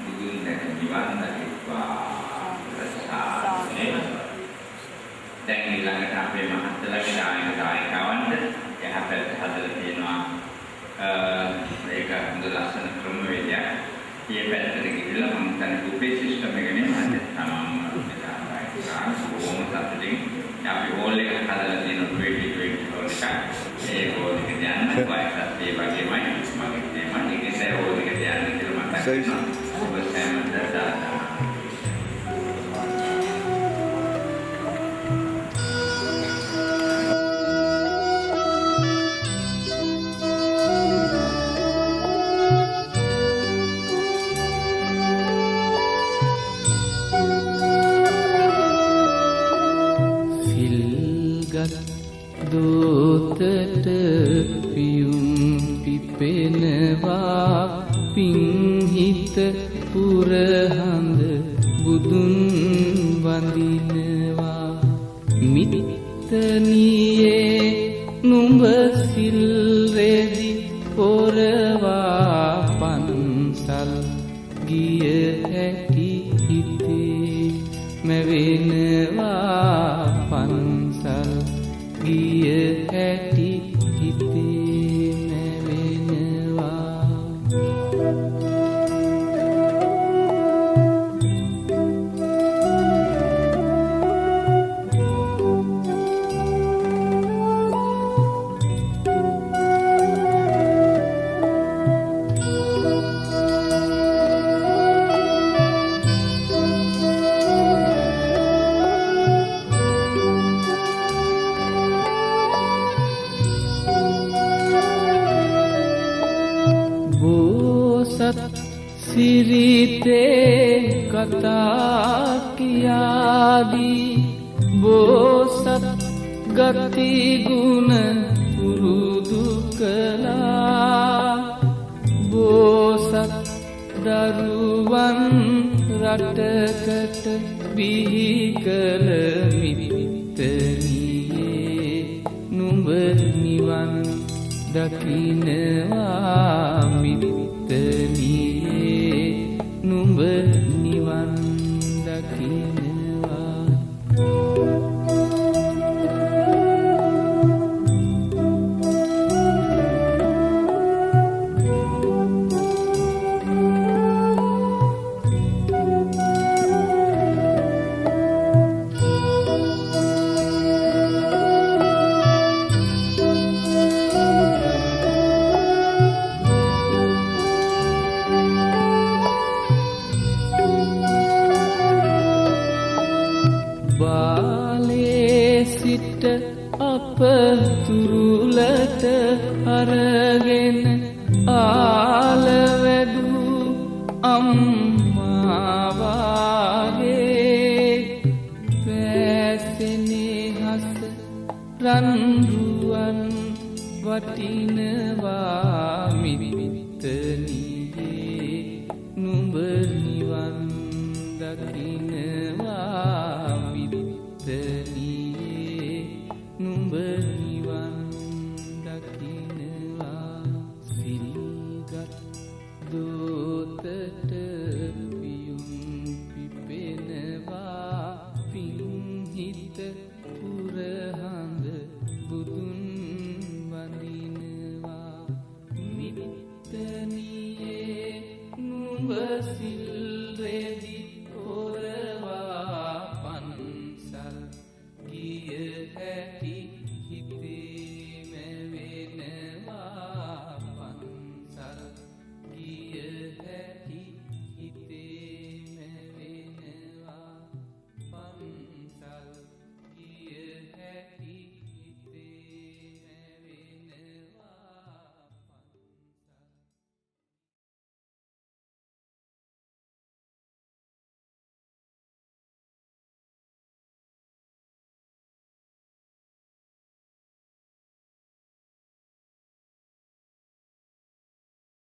බුදුන් දැක නිවන් දක්වා ප්‍රසාදේ දැන් ඊළඟට අපේ මහත්ලගේ දායකවන්ට ඒක හොඳ ලස්සන ක්‍රමවේදයක්. මේ පැත්තට ගිහිල්ලා මම හිතන්නේ බුෆේ සිස්ටම් එකනේ මම තමම කොහොම සතුටින් අපි හෝල් එක හදලා තියෙන 2020 හෝල් එක. ඒ හෝල් එක යන වයසත් ඒ වගේමයි මගේ තේමා ඉතින් හෝල් එක යන කියලා මම හිතනවා. ඔබ සෑමට දාලා දෝතට පියුම් පිපෙනවා පිංහිත පුරහඳ බුදුන් වඳිනවා මිත්තනියේ නුඹ සිල්රෙදි පොරවා පන්සල් ගිය හැටි හිතේ මැවෙනවා පන්සල් ගිය හැටි හිතේ නැවෙනවා සිරිතේ කතා කියාදී බෝසත් ගති ගුණ පුරුදු කළා බෝසත් දරුවන් රටකට බිහි කළ මිත්තනියේ නුඹ නිවන් දකින්නවා මිත්තනියේ නුඹ නිවන් දකින්නවා බාලේ සිට අප තුරුලට අරගෙන ආල වැඩූ අම්මා වාගේ පැසෙනෙහස රන් රුවන් වටිනවා මිවි